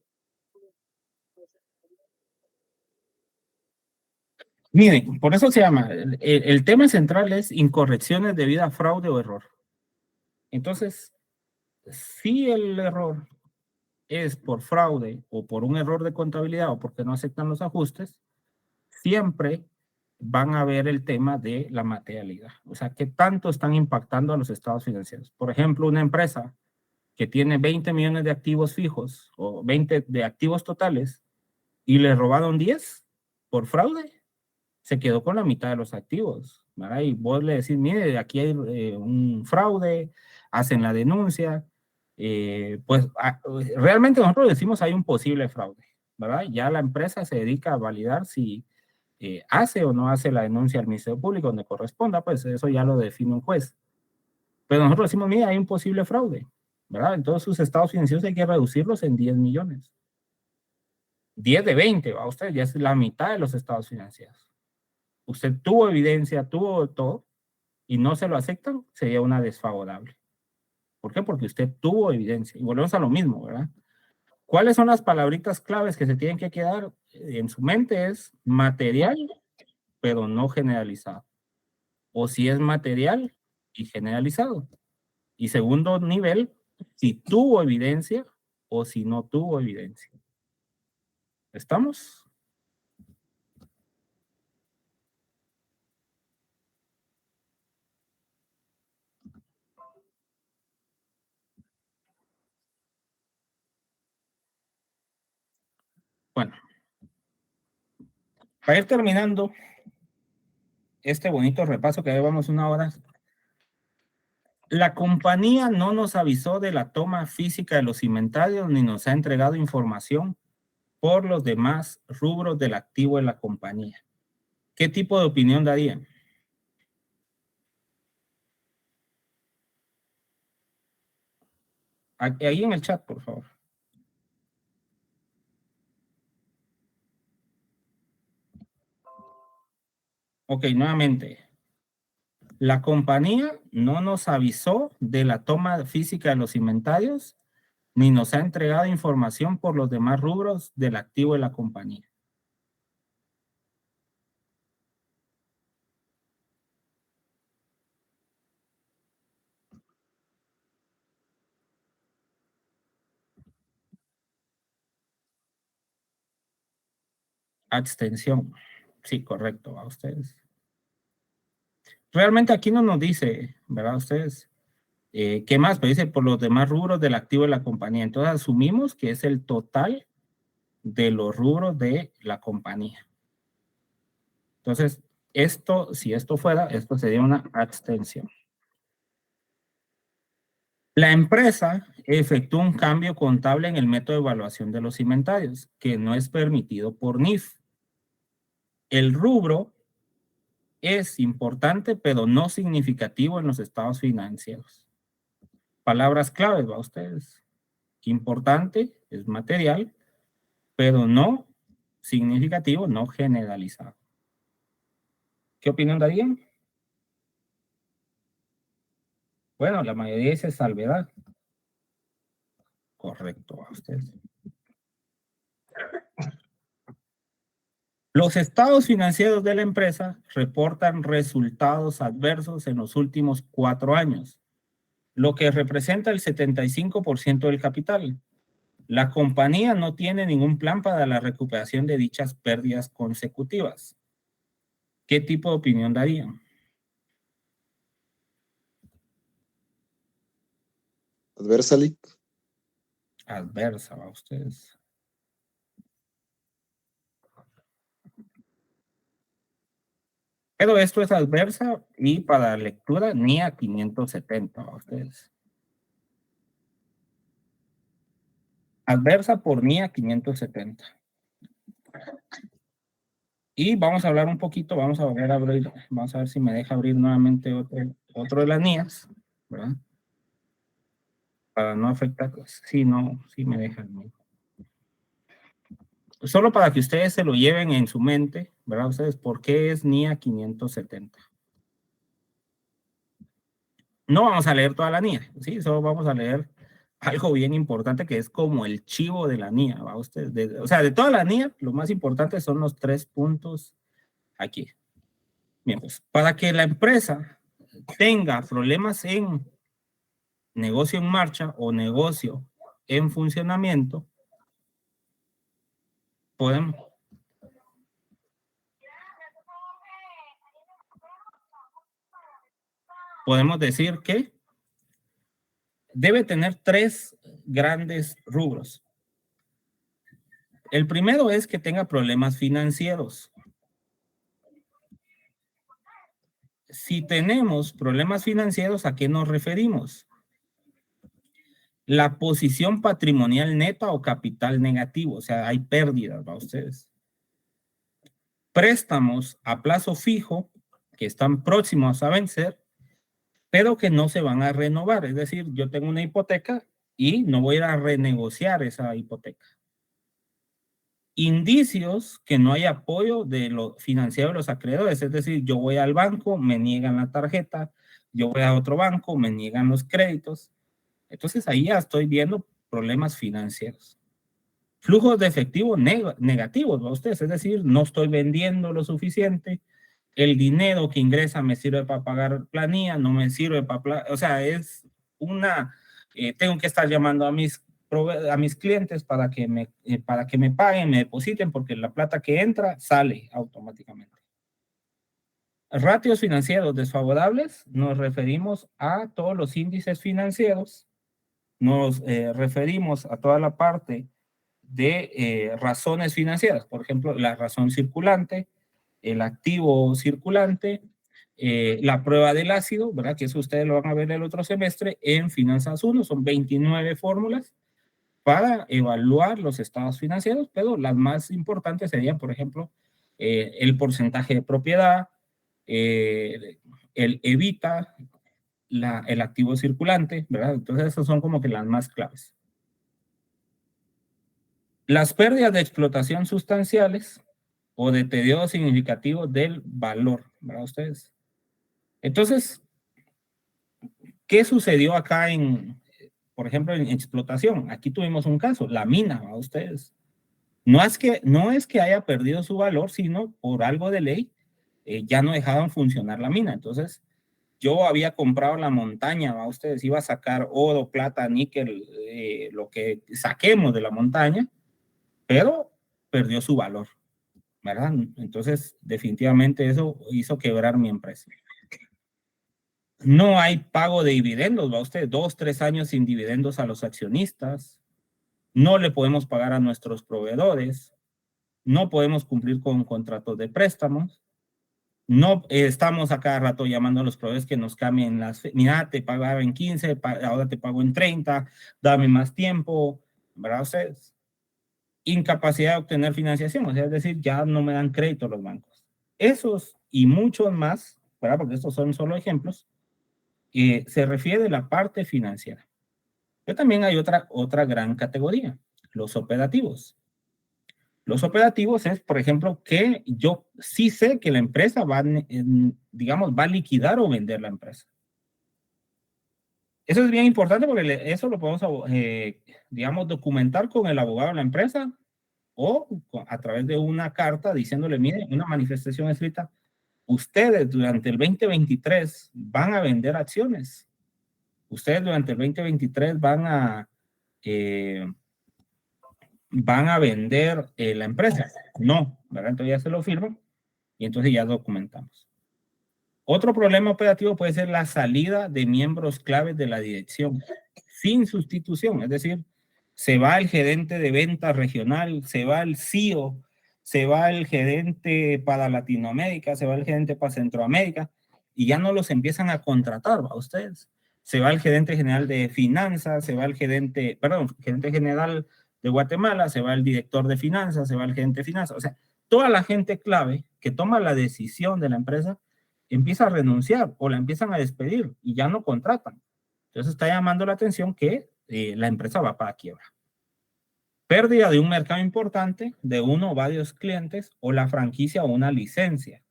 Miren, por eso se llama, el tema central es incorrecciones debido a fraude o error. Entonces, si el error es por fraude o por un error de contabilidad o porque no aceptan los ajustes, siempre van a ver el tema de la materialidad. O sea, ¿qué tanto están impactando a los estados financieros? Por ejemplo, una empresa que tiene 20 millones de activos fijos o 20 de activos totales y le robaron 10 por fraude, se quedó con la mitad de los activos, ¿verdad? Y vos le decís, mire, aquí hay un fraude, hacen la denuncia, realmente nosotros decimos hay un posible fraude, ¿verdad? Ya la empresa se dedica a validar si hace o no hace la denuncia al Ministerio Público donde corresponda, pues eso ya lo define un juez. Pero nosotros decimos, mira, hay un posible fraude, ¿verdad? Entonces sus estados financieros hay que reducirlos en 10 millones. 10 de 20, ¿va? Usted ya es la mitad de los estados financieros. Usted tuvo evidencia, tuvo todo, y no se lo aceptan, sería una desfavorable. ¿Por qué? Porque usted tuvo evidencia. Y volvemos a lo mismo, ¿verdad? ¿Cuáles son las palabritas claves que se tienen que quedar en su mente? Es material, pero no generalizado. O si es material y generalizado. Y segundo nivel, si tuvo evidencia o si no tuvo evidencia. ¿Estamos? Bueno, para ir terminando este bonito repaso que llevamos 1 hora, la compañía no nos avisó de la toma física de los inventarios ni nos ha entregado información por los demás rubros del activo de la compañía. ¿Qué tipo de opinión darían? Ahí en el chat, por favor. Ok, nuevamente. La compañía no nos avisó de la toma física de los inventarios ni nos ha entregado información por los demás rubros del activo de la compañía. Abstención. Sí, correcto, a ustedes. Realmente aquí no nos dice, ¿verdad? Ustedes, ¿qué más? Pero dice por los demás rubros del activo de la compañía. Entonces asumimos que es el total de los rubros de la compañía. Entonces, esto, si esto fuera, esto sería una abstención. La empresa efectuó un cambio contable en el método de evaluación de los inventarios, que no es permitido por NIF. El rubro es importante, pero no significativo en los estados financieros. Palabras claves, ¿va ustedes? Importante es material, pero no significativo, no generalizado. ¿Qué opinión darían? Bueno, la mayoría dice salvedad. Correcto, ¿va ustedes? Los estados financieros de la empresa reportan resultados adversos en los últimos 4 años, lo que representa el 75% del capital. La compañía no tiene ningún plan para la recuperación de dichas pérdidas consecutivas. ¿Qué tipo de opinión darían? Adversa, Lick. Adversa, ¿va ustedes? Pero esto es adversa y para lectura ni a 570, ¿va ustedes? Adversa por NIA 570. Y vamos a hablar un poquito, vamos a volver a abrir, vamos a ver si me deja abrir nuevamente otro de las NIAs, ¿verdad? Para no afectar, pues, sí, no, sí me deja. Solo para que ustedes se lo lleven en su mente, ¿verdad? Ustedes, ¿por qué es NIA 570? No vamos a leer toda la NIA, ¿sí? Solo vamos a leer algo bien importante que es como el chivo de la NIA, ¿va? Ustedes, o sea, de toda la NIA, lo más importante son los 3 puntos aquí. Bien, pues, para que la empresa tenga problemas en negocio en marcha o negocio en funcionamiento, podemos decir que debe tener 3 grandes rubros. El primero es que tenga problemas financieros. Si tenemos problemas financieros, ¿a qué nos referimos? La posición patrimonial neta o capital negativo, o sea, hay pérdidas, ¿va ustedes? Préstamos a plazo fijo que están próximos a vencer, pero que no se van a renovar. Es decir, yo tengo una hipoteca y no voy a ir a renegociar esa hipoteca. Indicios que no hay apoyo de lo financiero de los acreedores, es decir, yo voy al banco, me niegan la tarjeta, yo voy a otro banco, me niegan los créditos. Entonces ahí ya estoy viendo problemas financieros. Flujos de efectivo negativos, ¿va ustedes? Es decir, no estoy vendiendo lo suficiente, el dinero que ingresa me sirve para pagar planilla, no me sirve para, o sea, es tengo que estar llamando a mis clientes para que me paguen, me depositen, porque la plata que entra sale automáticamente. Ratios financieros desfavorables, nos referimos a todos los índices financieros, nos referimos a toda la parte de razones financieras, por ejemplo, la razón circulante, el activo circulante, la prueba del ácido, ¿verdad? Que eso ustedes lo van a ver el otro semestre en Finanzas 1, son 29 fórmulas para evaluar los estados financieros, pero las más importantes serían, por ejemplo, el porcentaje de propiedad, el evita, el activo circulante, ¿verdad? Entonces, esas son como que las más claves. Las pérdidas de explotación sustanciales o deterioro significativo del valor, ¿verdad ustedes? Entonces, ¿qué sucedió acá por ejemplo, en explotación? Aquí tuvimos un caso, la mina, ¿verdad ustedes? No es que haya perdido su valor, sino por algo de ley, ya no dejaban funcionar la mina. Entonces, yo había comprado la montaña, ¿va? Ustedes iba a sacar oro, plata, níquel, lo que saquemos de la montaña, pero perdió su valor, ¿verdad? Entonces, definitivamente eso hizo quebrar mi empresa. No hay pago de dividendos, ¿va? Usted 2, 3 años sin dividendos a los accionistas. No le podemos pagar a nuestros proveedores. No podemos cumplir con contratos de préstamos. No estamos a cada rato llamando a los proveedores que nos cambien mira, te pagaba en 15, ahora te pago en 30, dame más tiempo, ¿verdad? O sea, incapacidad de obtener financiación, o sea, es decir, ya no me dan crédito los bancos. Esos y muchos más, ¿verdad? Porque estos son solo ejemplos, se refiere a la parte financiera. Pero también hay otra gran categoría, los operativos. Los operativos es, por ejemplo, que yo sí sé que la empresa va a liquidar o vender la empresa. Eso es bien importante porque eso lo podemos, documentar con el abogado de la empresa o a través de una carta diciéndole, mire, una manifestación escrita, ustedes durante el 2023 van a vender acciones. Ustedes durante el 2023 van a vender la empresa. No, ¿verdad? Entonces ya se lo firman y entonces ya documentamos. Otro problema operativo puede ser la salida de miembros claves de la dirección sin sustitución, es decir, se va el gerente de ventas regional, se va el CEO, se va el gerente para Latinoamérica, se va el gerente para Centroamérica y ya no los empiezan a contratar a ustedes. Se va el gerente general de finanzas, se va el gerente general de Guatemala, se va el director de finanzas, se va el gerente de finanzas, o sea, toda la gente clave que toma la decisión de la empresa empieza a renunciar o la empiezan a despedir y ya no contratan. Entonces está llamando la atención que la empresa va para quiebra. Pérdida de un mercado importante, de uno o varios clientes, o la franquicia o una licencia.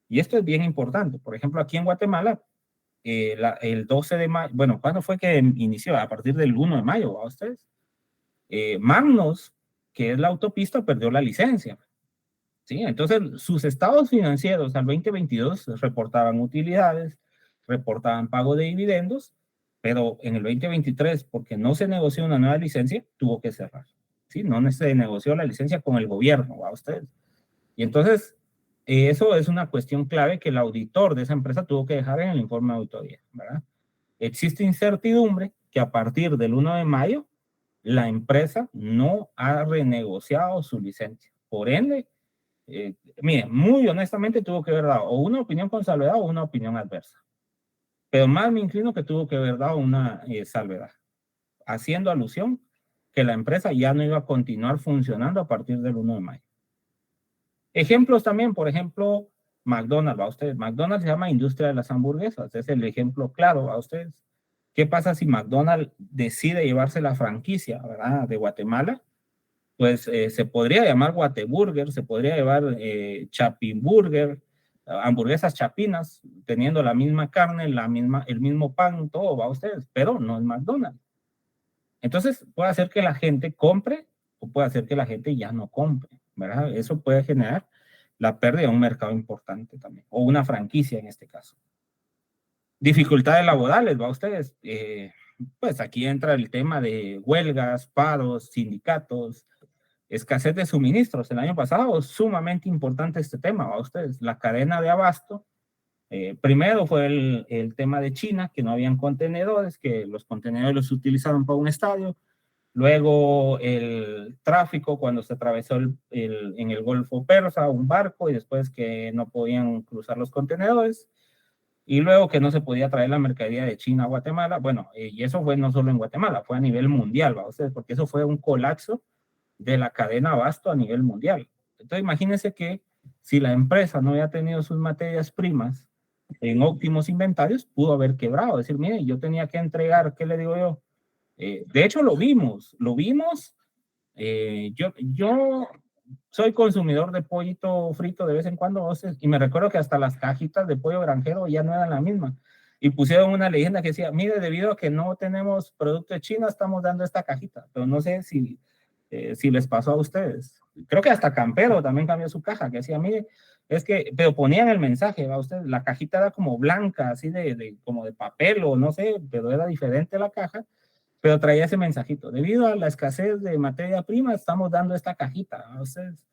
Y esto es bien importante. Por ejemplo, aquí en Guatemala, el 12 de mayo, bueno, ¿cuándo fue que inició? A partir del 1 de mayo, ¿a ustedes? Magnos, que es la autopista, perdió la licencia. ¿Sí? Entonces, sus estados financieros al 2022 reportaban utilidades, reportaban pago de dividendos, pero en el 2023, porque no se negoció una nueva licencia, tuvo que cerrar. ¿Sí? No se negoció la licencia con el gobierno, a ustedes. Y entonces, eso es una cuestión clave que el auditor de esa empresa tuvo que dejar en el informe de auditoría, ¿verdad? Existe incertidumbre que a partir del 1 de mayo, la empresa no ha renegociado su licencia. Por ende, mire, muy honestamente tuvo que haber dado o una opinión con salvedad o una opinión adversa. Pero más me inclino que tuvo que haber dado una salvedad, haciendo alusión que la empresa ya no iba a continuar funcionando a partir del 1 de mayo. Ejemplos también, por ejemplo, McDonald's, ¿va ustedes? McDonald's se llama industria de las hamburguesas, es el ejemplo claro, ¿va ustedes? ¿Qué pasa si McDonald's decide llevarse la franquicia, ¿verdad? De Guatemala? Pues se podría llamar Guateburger, se podría llamar Chapinburger, hamburguesas chapinas, teniendo la misma carne, el mismo pan, todo, va a ustedes, pero no es McDonald's. Entonces puede hacer que la gente compre o puede hacer que la gente ya no compre, ¿verdad? Eso puede generar la pérdida de un mercado importante también, o una franquicia en este caso. Dificultades laborales, va a ustedes, pues aquí entra el tema de huelgas, paros, sindicatos, escasez de suministros. El año pasado, sumamente importante este tema, ¿va ustedes? La cadena de abasto. Primero fue el tema de China, que no habían contenedores, que los contenedores los utilizaron para un estadio. Luego el tráfico, cuando se atravesó en el Golfo Persa un barco y después que no podían cruzar los contenedores. Y luego que no se podía traer la mercadería de China a Guatemala. Bueno, y eso fue no solo en Guatemala, fue a nivel mundial, ¿va ustedes? Porque eso fue un colapso de la cadena abasto a nivel mundial. Entonces imagínense que si la empresa no había tenido sus materias primas en óptimos inventarios, pudo haber quebrado. Es decir, mire, yo tenía que entregar, ¿qué le digo yo? De hecho, lo vimos. Yo soy consumidor de pollito frito de vez en cuando, y me recuerdo que hasta las cajitas de pollo granjero ya no eran la misma. Y pusieron una leyenda que decía, mire, debido a que no tenemos producto de China, estamos dando esta cajita. Pero no sé si les pasó a ustedes. Creo que hasta Campero también cambió su caja, que decía, mire, es que, pero ponían el mensaje, ¿va usted? La cajita era como blanca, así como de papel o no sé, pero era diferente la caja, pero traía ese mensajito. Debido a la escasez de materia prima, estamos dando esta cajita a ustedes.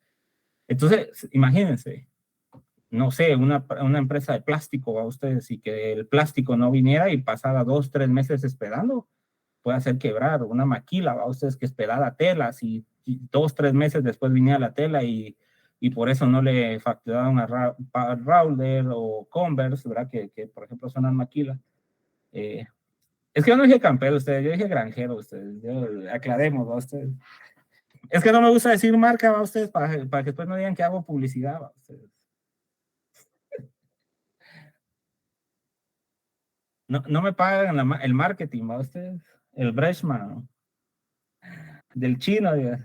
Entonces, imagínense, no sé, una empresa de plástico a ustedes y que el plástico no viniera y pasara 2, 3 meses esperando, puede hacer quebrar. Una maquila, a ustedes que esperara telas y 2, 3 meses después viniera la tela y por eso no le facturaron a Rowler o Converse, ¿verdad? Que por ejemplo son las maquilas. Es que yo no dije campero ustedes, yo dije granjero ustedes, aclaremos, ¿va ustedes? Es que no me gusta decir marca, ¿va ustedes? Para que después no digan que hago publicidad, ¿va ustedes? No me pagan el marketing, ¿va ustedes? El Breshman, ¿no? Del chino, digamos.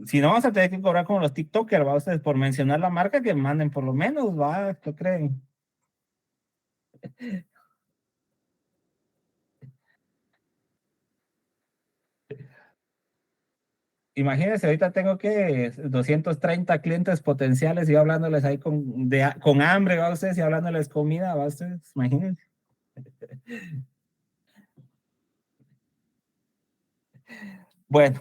Si no, vamos a tener que cobrar como los TikTokers, ¿va ustedes? Por mencionar la marca, que manden por lo menos, ¿va? ¿Qué creen? Imagínense, ahorita tengo que 230 clientes potenciales y yo hablándoles ahí con hambre, ¿va ustedes? Y hablándoles comida, ¿va ustedes? Imagínense. Bueno,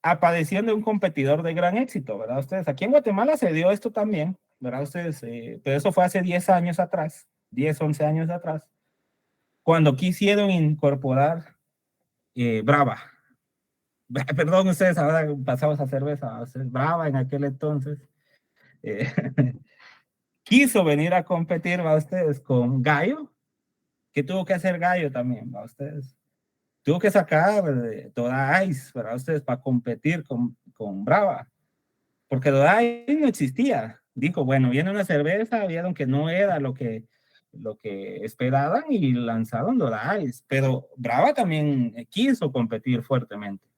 apareciendo un competidor de gran éxito, ¿verdad? Ustedes, aquí en Guatemala se dio esto también, ¿verdad? Ustedes, pero eso fue hace 10 años atrás, 10, 11 años atrás, cuando quisieron incorporar Brava. Perdón, ustedes ahora pasamos a cerveza, Brava en aquel entonces. Eh, quiso venir a competir, ¿va ustedes? Con Gallo. ¿Qué tuvo que hacer Gallo también, ¿va ustedes? Tuvo que sacar toda Ice, ¿verdad? Ustedes, para competir con Brava. Porque Doda Ice no existía. Dijo, bueno, viene una cerveza, vieron que no era lo que esperaban y lanzaron Doda Ice. Pero Brava también quiso competir fuertemente.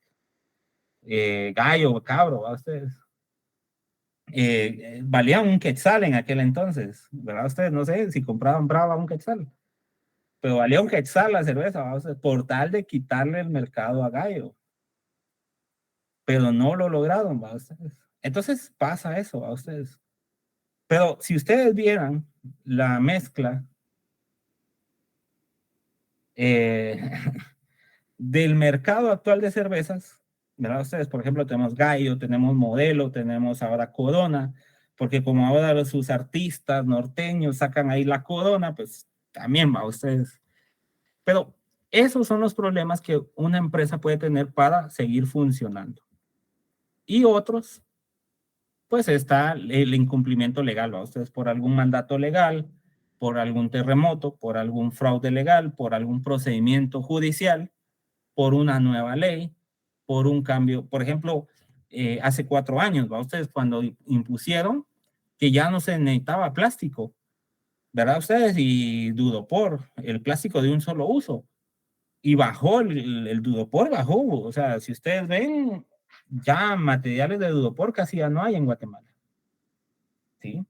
Gallo, cabro, ¿va ustedes? Valían un quetzal en aquel entonces, ¿verdad? Ustedes no sé si compraban Brava un quetzal, pero valía un quetzal la cerveza, ¿va ustedes? Por tal de quitarle el mercado a Gallo. Pero no lo lograron, ¿va ustedes? Entonces pasa eso, ¿va ustedes? Pero si ustedes vieran la mezcla del mercado actual de cervezas, ¿verdad? Ustedes, por ejemplo, tenemos Gallo, tenemos Modelo, tenemos ahora Corona, porque como ahora sus artistas norteños sacan ahí la Corona, pues también va ustedes. Pero esos son los problemas que una empresa puede tener para seguir funcionando. Y otros, pues está el incumplimiento legal, ¿va? Ustedes por algún mandato legal, por algún terremoto, por algún fraude legal, por algún procedimiento judicial, por una nueva ley, por un cambio. Por ejemplo, hace 4 años, ¿va? Ustedes cuando impusieron que ya no se necesitaba plástico, ¿verdad? Ustedes, y Dudopor, el plástico de un solo uso, y bajó el Dudopor, bajó. O sea, si ustedes ven, ya materiales de Dudopor casi ya no hay en Guatemala. ¿Sí?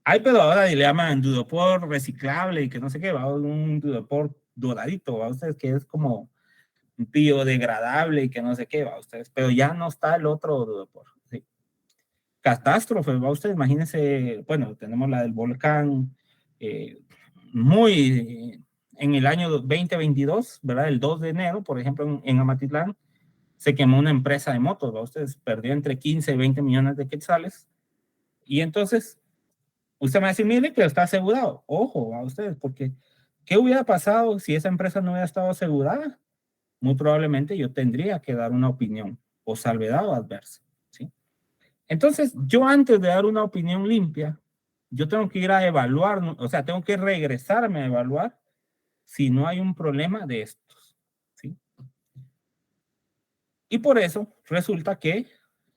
Hay, pero ahora le llaman Dudopor reciclable y que no sé qué, va un Dudopor doradito, va ustedes, que es como biodegradable y que no sé qué, va ustedes, pero ya no está el otro Dudopor. ¿Sí? Catástrofe, va ustedes, imagínense, bueno, tenemos la del volcán, muy en el año 2022, ¿verdad? El 2 de enero, por ejemplo, en Amatitlán, se quemó una empresa de motos, ¿verdad? Ustedes perdió entre 15 y 20 millones de quetzales. Y entonces, usted me va a decir, mire que está asegurado. Ojo a ustedes, porque ¿qué hubiera pasado si esa empresa no hubiera estado asegurada? Muy probablemente yo tendría que dar una opinión o salvedad o adversa, ¿sí? Entonces, yo antes de dar una opinión limpia, yo tengo que ir a evaluar, o sea, tengo que regresarme a evaluar si no hay un problema de estos, ¿sí? Y por eso resulta que,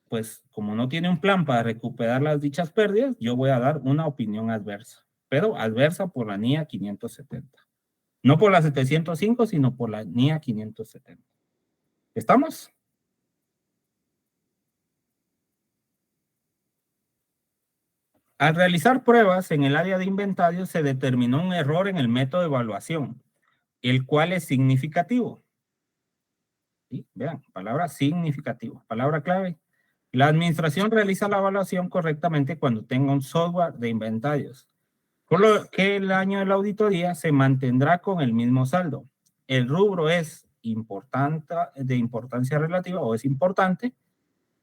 pues, como no tiene un plan para recuperar las dichas pérdidas, yo voy a dar una opinión adversa, pero adversa por la NIA 570. No por la 705, sino por la NIA 570. ¿Estamos? Al realizar pruebas en el área de inventario, se determinó un error en el método de evaluación, el cual es significativo. ¿Sí? Vean, palabra significativo, palabra clave. La administración realiza la evaluación correctamente cuando tenga un software de inventarios, por lo que el año de la auditoría se mantendrá con el mismo saldo. El rubro es importante, de importancia relativa o es importante,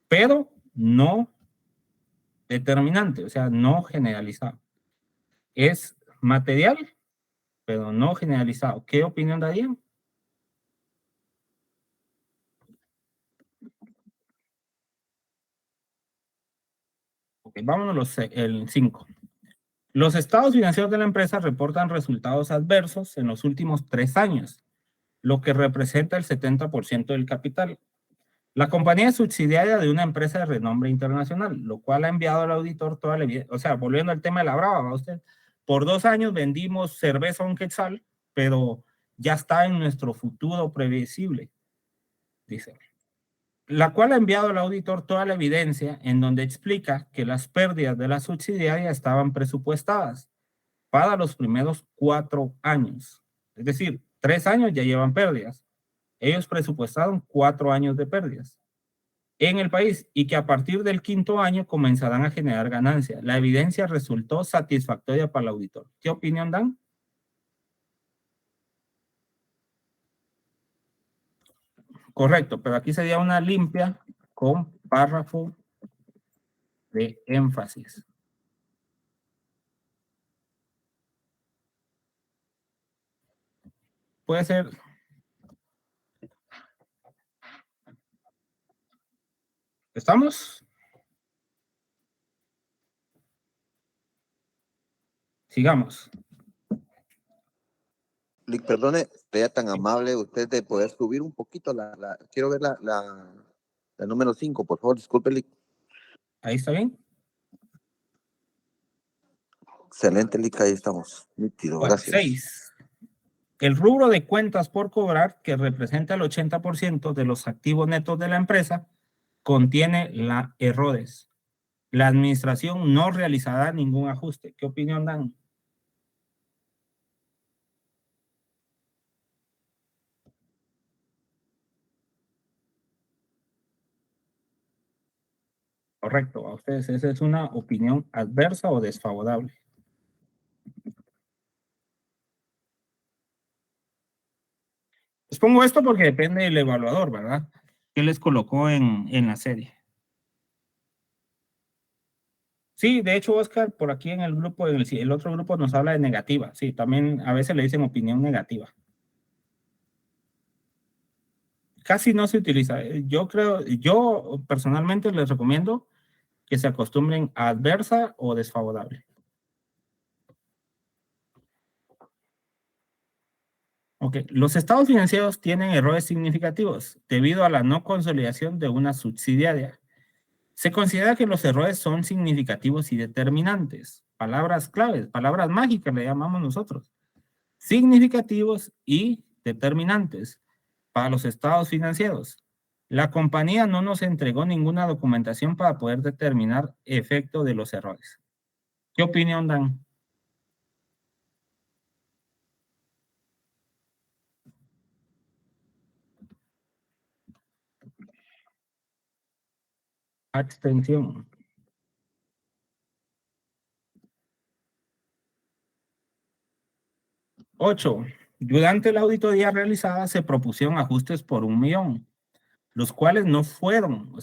pero no determinante, o sea, no generalizado. Es material, pero no generalizado. ¿Qué opinión darían? Ok, vámonos el 5. Los estados financieros de la empresa reportan resultados adversos en los últimos 3 años, lo que representa el 70% del capital. La compañía es subsidiaria de una empresa de renombre internacional, lo cual ha enviado al auditor toda la evidencia. O sea, volviendo al tema de la brava, ¿va usted? Por 2 años vendimos cerveza a un quetzal, pero ya está en nuestro futuro previsible, dice. La cual ha enviado al auditor toda la evidencia en donde explica que las pérdidas de la subsidiaria estaban presupuestadas para los primeros 4 años. Es decir, 3 años ya llevan pérdidas. Ellos presupuestaron 4 años de pérdidas en el país y que a partir del 5.º año comenzarán a generar ganancias. La evidencia resultó satisfactoria para el auditor. ¿Qué opinión dan? Correcto, pero aquí sería una limpia con párrafo de énfasis. Puede ser. ¿Estamos? Sigamos. Lick, perdone, sea tan amable usted de poder subir un poquito quiero ver la número 5, por favor, disculpe, Lick. ¿Ahí está bien? Excelente, Lick, ahí estamos. Nítido, Bueno, gracias. 6. El rubro de cuentas por cobrar, que representa el 80% de los activos netos de la empresa, contiene errores. La administración no realizará ningún ajuste. ¿Qué opinión dan? Correcto, a ustedes esa es una opinión adversa o desfavorable. Les pongo esto porque depende del evaluador, ¿verdad? ¿Qué les colocó en la serie? Sí, de hecho, Oscar, por aquí en el grupo, el otro grupo nos habla de negativa. Sí, también a veces le dicen opinión negativa. Casi no se utiliza. Yo personalmente les recomiendo que se acostumbren a adversa o desfavorable. Ok, los estados financieros tienen errores significativos debido a la no consolidación de una subsidiaria. Se considera que los errores son significativos y determinantes. Palabras claves, palabras mágicas le llamamos nosotros. Significativos y determinantes para los estados financieros. La compañía no nos entregó ninguna documentación para poder determinar efecto de los errores. ¿Qué opinión dan? Abstención. 8. Durante la auditoría realizada se propusieron ajustes por 1 millón, los cuales no fueron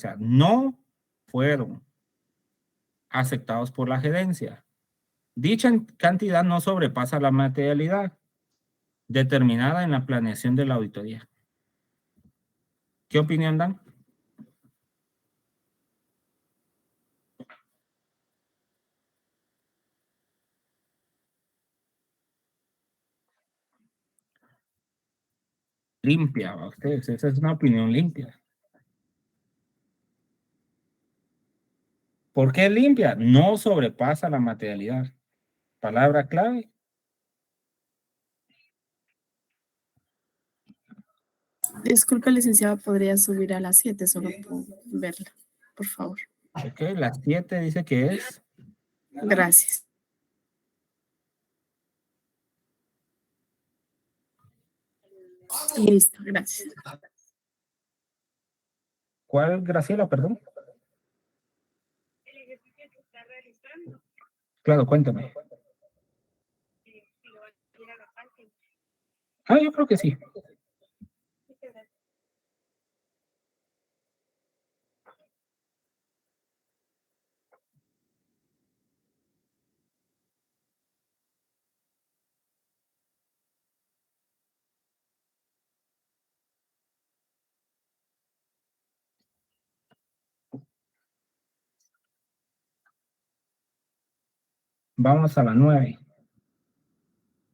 aceptados por la gerencia. Dicha cantidad no sobrepasa la materialidad determinada en la planeación de la auditoría. ¿Qué opinión dan? Limpia, ustedes, esa es una opinión limpia. ¿Por qué limpia? No sobrepasa la materialidad. Palabra clave. Disculpe, licenciada, ¿podría subir a las 7 solo por verla, por favor? Ok, las 7 dice que es. Gracias. Listo, gracias. ¿Cuál, Graciela, perdón? El ejercicio que está realizando, Claro, cuéntame. si lo va a ir a la página. Ah, yo creo que sí. Muchas gracias. Vamos a la 9.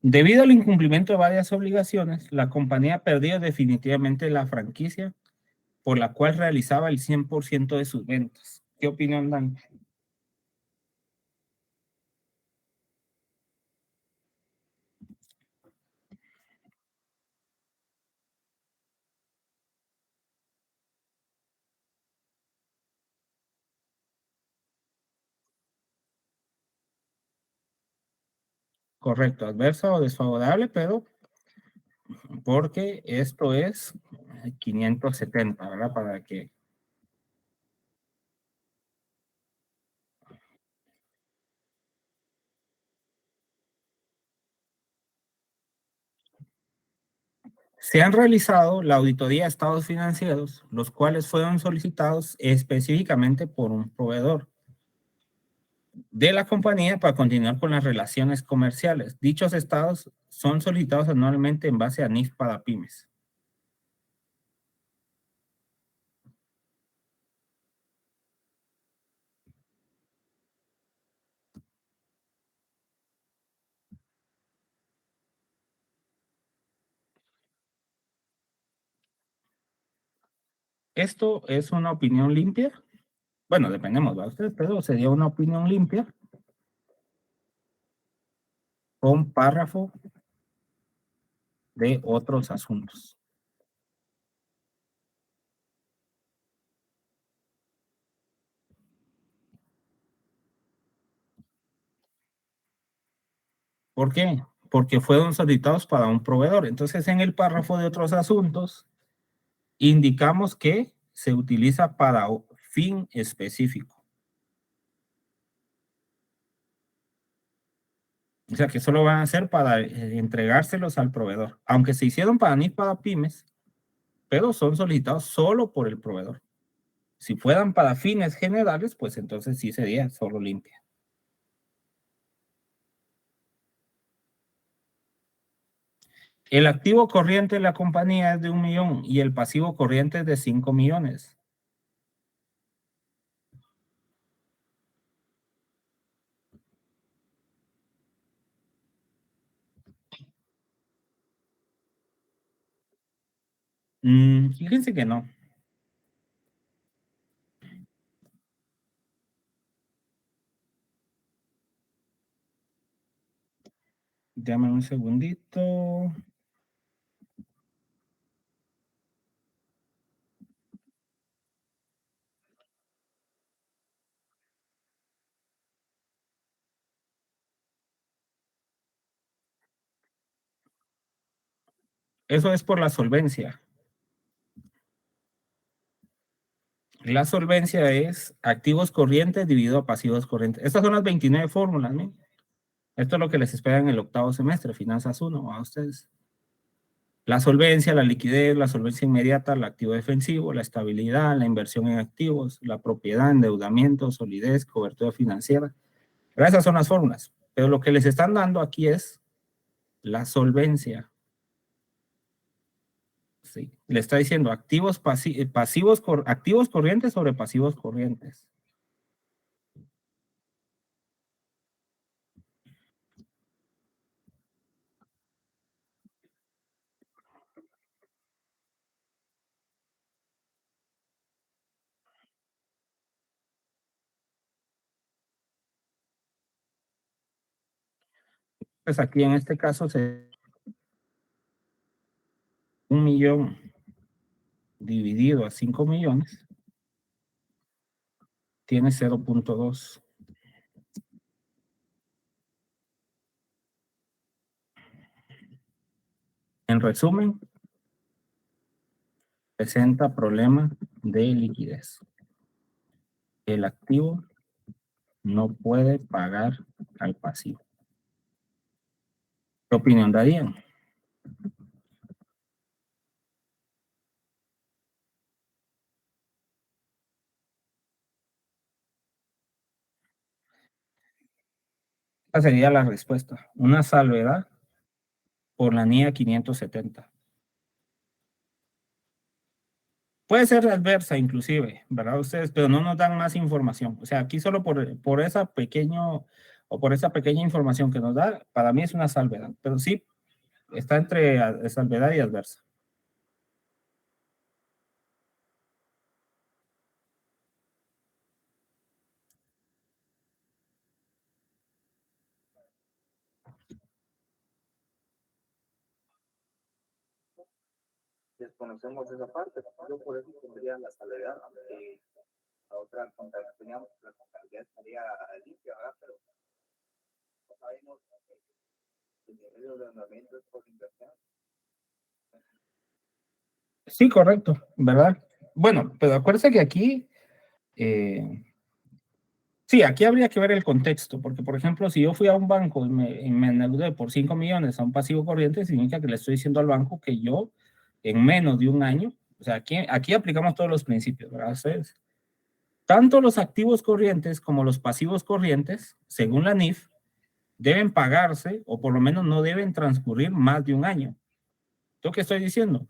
Debido al incumplimiento de varias obligaciones, la compañía perdió definitivamente la franquicia por la cual realizaba el 100% de sus ventas. ¿Qué opinión dan? Correcto, adversa o desfavorable, pero porque esto es 570, ¿verdad? Para que se han realizado la auditoría de estados financieros, los cuales fueron solicitados específicamente por un proveedor de la compañía para continuar con las relaciones comerciales. Dichos estados son solicitados anualmente en base a NIF para pymes. Esto es una opinión limpia. Bueno, dependemos de ustedes, pero sería una opinión limpia con párrafo de otros asuntos. ¿Por qué? Porque fueron solicitados para un proveedor. Entonces, en el párrafo de otros asuntos, indicamos que se utiliza para fin específico. O sea, que solo van a ser para entregárselos al proveedor. Aunque se hicieron para NIF para pymes, pero son solicitados solo por el proveedor. Si fueran para fines generales, pues entonces sí sería solo limpia. El activo corriente de la compañía es de 1 millón y el pasivo corriente es de 5 millones. Fíjense que no. Dame un segundito. Eso es por la solvencia. La solvencia es activos corrientes dividido a pasivos corrientes. Estas son las 29 fórmulas, ¿no? Esto es lo que les espera en el 8º semestre, Finanzas 1, a ustedes. La solvencia, la liquidez, la solvencia inmediata, el activo defensivo, la estabilidad, la inversión en activos, la propiedad, endeudamiento, solidez, cobertura financiera. Pero esas son las fórmulas. Pero lo que les están dando aquí es la solvencia. Sí. Le está diciendo activos, activos corrientes sobre pasivos corrientes. Pues aquí en este caso se 1 millón dividido a 5 millones tiene 0.2. En resumen, presenta problema de liquidez. El activo no puede pagar al pasivo. ¿Qué opinión darían? Esa sería la respuesta. Una salvedad por la NIA 570. Puede ser adversa inclusive, ¿verdad ustedes? Pero no nos dan más información. O sea, aquí solo por esa pequeña información que nos da, para mí es una salvedad. Pero sí, está entre salvedad y adversa. Desconocemos esa parte, yo por eso tendría la salvedad, la otra contabilidad, la contabilidad estaría limpia, ¿verdad? Pero no sabemos el nivel de ordenamiento es por inversión. Sí, correcto, ¿verdad? Bueno, pero acuérdense que aquí, sí, aquí habría que ver el contexto, porque por ejemplo, si yo fui a un banco y me endeudé por 5 millones a un pasivo corriente, significa que le estoy diciendo al banco que yo en menos de un año, o sea, aquí aplicamos todos los principios, ¿verdad? Ustedes, tanto los activos corrientes como los pasivos corrientes, según la NIF, deben pagarse o por lo menos no deben transcurrir más de un año. ¿Yo qué estoy diciendo?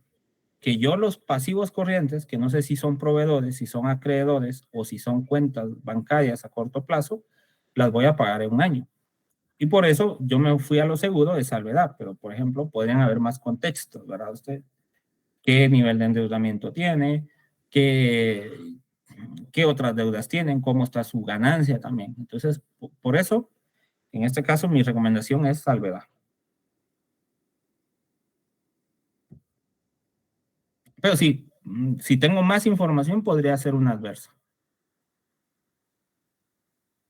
Que yo los pasivos corrientes, que no sé si son proveedores, si son acreedores o si son cuentas bancarias a corto plazo, las voy a pagar en un año. Y por eso yo me fui a lo seguro de salvedad, pero por ejemplo, podrían haber más contextos, ¿verdad usted? ¿Qué nivel de endeudamiento tiene? ¿Qué otras deudas tienen? ¿Cómo está su ganancia también? Entonces, por eso, en este caso, mi recomendación es salvedad. Pero sí, si tengo más información, podría ser una adversa.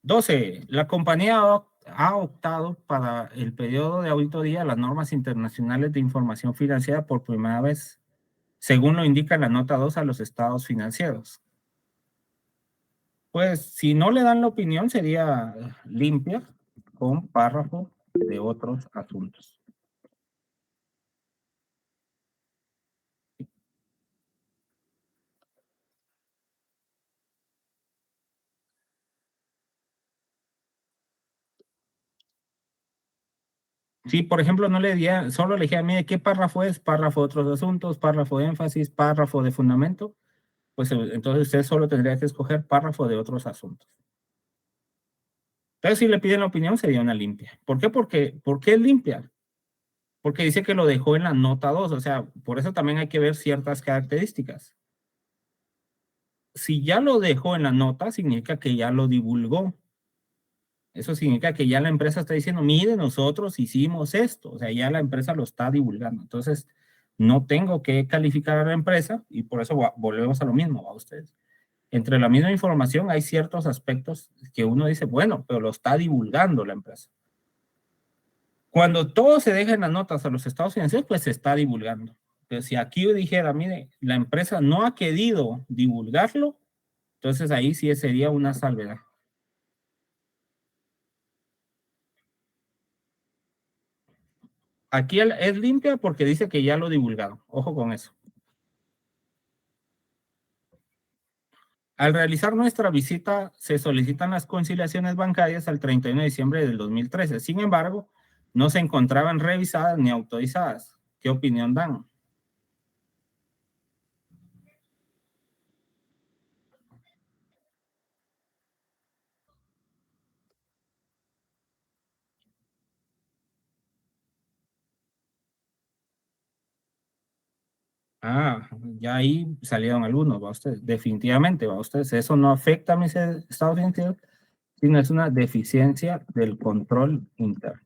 12. La compañía ha optado para el periodo de auditoría a las normas internacionales de información financiera por primera vez, según lo indica la nota 2 a los estados financieros. Pues si no le dan la opinión, sería limpia con párrafo de otros asuntos. Si, por ejemplo, no le di, solo le dije a mí qué párrafo es, párrafo de otros asuntos, párrafo de énfasis, párrafo de fundamento, pues entonces usted solo tendría que escoger párrafo de otros asuntos. Entonces, si le piden la opinión, sería una limpia. ¿Por qué? ¿Por qué es limpia? Porque dice que lo dejó en la nota 2, o sea, por eso también hay que ver ciertas características. Si ya lo dejó en la nota, significa que ya lo divulgó. Eso significa que ya la empresa está diciendo, mire, nosotros hicimos esto, o sea, ya la empresa lo está divulgando. Entonces, no tengo que calificar a la empresa y por eso volvemos a lo mismo, a ustedes. Entre la misma información hay ciertos aspectos que uno dice, bueno, pero lo está divulgando la empresa. Cuando todo se deja en las notas a los estados financieros, pues se está divulgando. Pero si aquí yo dijera, mire, la empresa no ha querido divulgarlo, entonces ahí sí sería una salvedad. Aquí es limpia porque dice que ya lo divulgaron. Ojo con eso. Al realizar nuestra visita, se solicitan las conciliaciones bancarias al 31 de diciembre del 2013. Sin embargo, no se encontraban revisadas ni autorizadas. ¿Qué opinión dan? Ah, ya ahí salieron algunos, va usted. Definitivamente, va usted. Eso no afecta a mis estados financieros, sino es una deficiencia del control interno.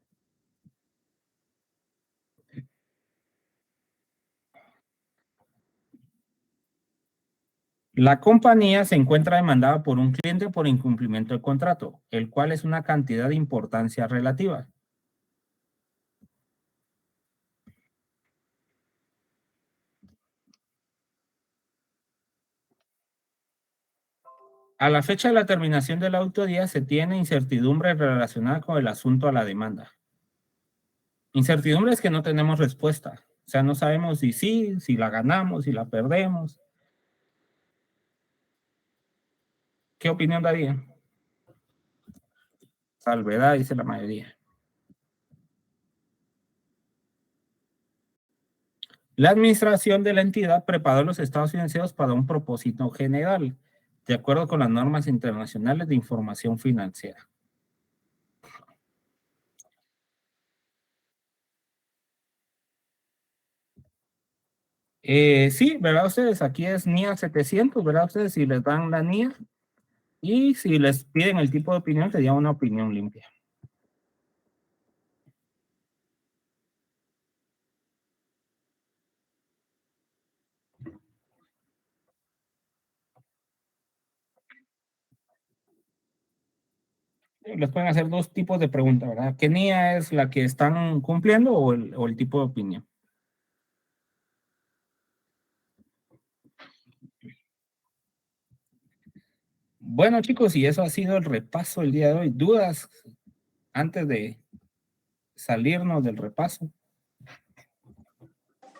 La compañía se encuentra demandada por un cliente por incumplimiento de contrato, el cual es una cantidad de importancia relativa. A la fecha de la terminación de la auditoría se tiene incertidumbre relacionada con el asunto a la demanda. Incertidumbre es que no tenemos respuesta. O sea, no sabemos si sí, si la ganamos, si la perdemos. ¿Qué opinión daría? Salvedad, dice la mayoría. La administración de la entidad preparó los estados financieros para un propósito general, de acuerdo con las normas internacionales de información financiera. Sí, ¿verdad ustedes? Aquí es NIA 700, ¿verdad ustedes? Si les dan la NIA y si les piden el tipo de opinión, sería una opinión limpia. Les pueden hacer dos tipos de preguntas, ¿verdad? ¿Qué NIA es la que están cumpliendo o el tipo de opinión? Bueno, chicos, y eso ha sido el repaso del día de hoy. ¿Dudas antes de salirnos del repaso?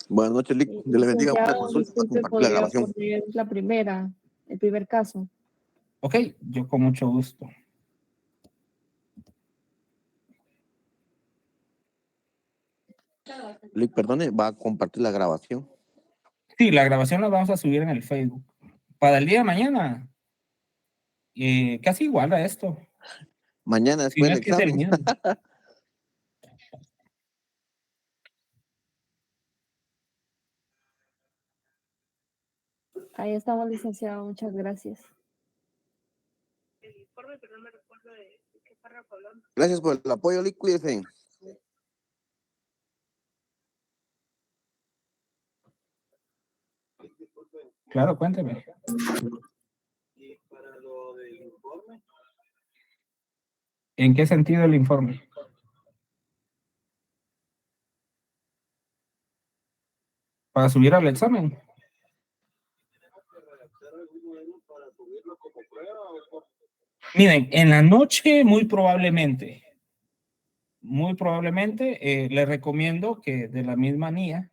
Buenas noches, Lick. Dios le bendiga. Una Licenciado, consulta para disculpe, compartir la podría grabación. poner el primer caso. Ok, yo con mucho gusto. Lick, perdone, va a compartir la grabación. Sí, la grabación la vamos a subir en el Facebook. Para el día de mañana, casi igual a esto. Mañana Si después no del es que es el examen. mismo. Ahí estamos, licenciado. Muchas gracias. El informe, pero no me recuerdo de qué párrafo hablamos. Gracias por el apoyo, Lick. Cuídese. Claro, cuénteme. Y para lo del informe, ¿En qué sentido el informe? Para subir al examen. ¿tenemos que redactar algún modelo para subirlo como prueba o cómo? Miren, en la noche muy probablemente, les recomiendo que de la misma NIA,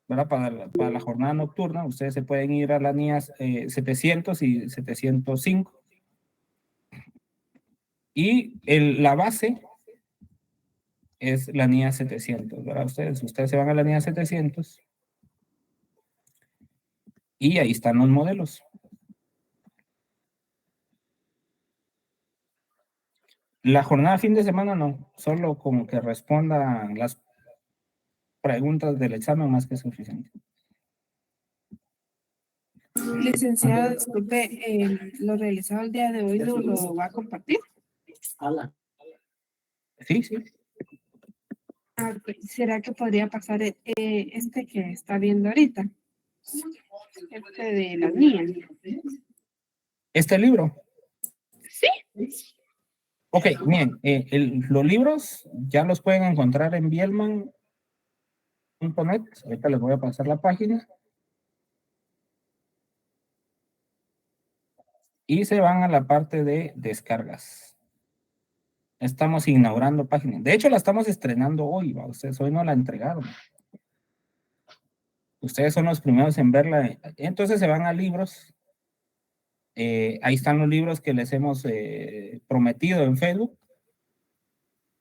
¿verdad? Para la jornada nocturna, ustedes se pueden ir a la NIA 700 y 705. Y la base es la NIA 700, ¿verdad? Ustedes se van a la NIA 700 y ahí están los modelos. La jornada fin de semana no, solo como que respondan las preguntas del examen más que suficiente. Licenciado, disculpe, lo realizado el día de hoy lo va a compartir. Sí, sí. Ok, ¿será que podría pasar este que está viendo ahorita? Este de la mía. Este libro. Sí. Ok, bien. Los libros ya los pueden encontrar en bielman.net. Ahorita les voy a pasar la página. Y se van a la parte de descargas. Estamos inaugurando páginas. De hecho, la estamos estrenando hoy, ¿va? Ustedes hoy no la entregaron. Ustedes son los primeros en verla. Entonces se van a libros. Ahí están los libros que les hemos prometido en Facebook.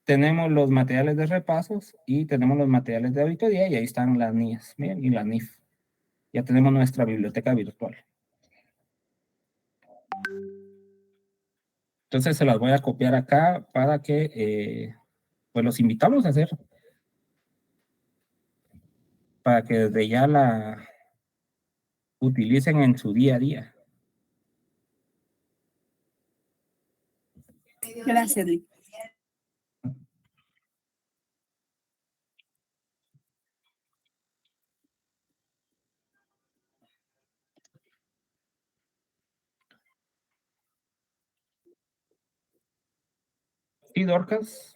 Tenemos los materiales de repasos y tenemos los materiales de auditoría y ahí están las NIAs, miren, y la NIF. Ya tenemos nuestra biblioteca virtual. Entonces se las voy a copiar acá para que, pues los invitamos a hacer. Para que desde ya la utilicen en su día a día. Gracias, Lick. ¿Y Dorcas?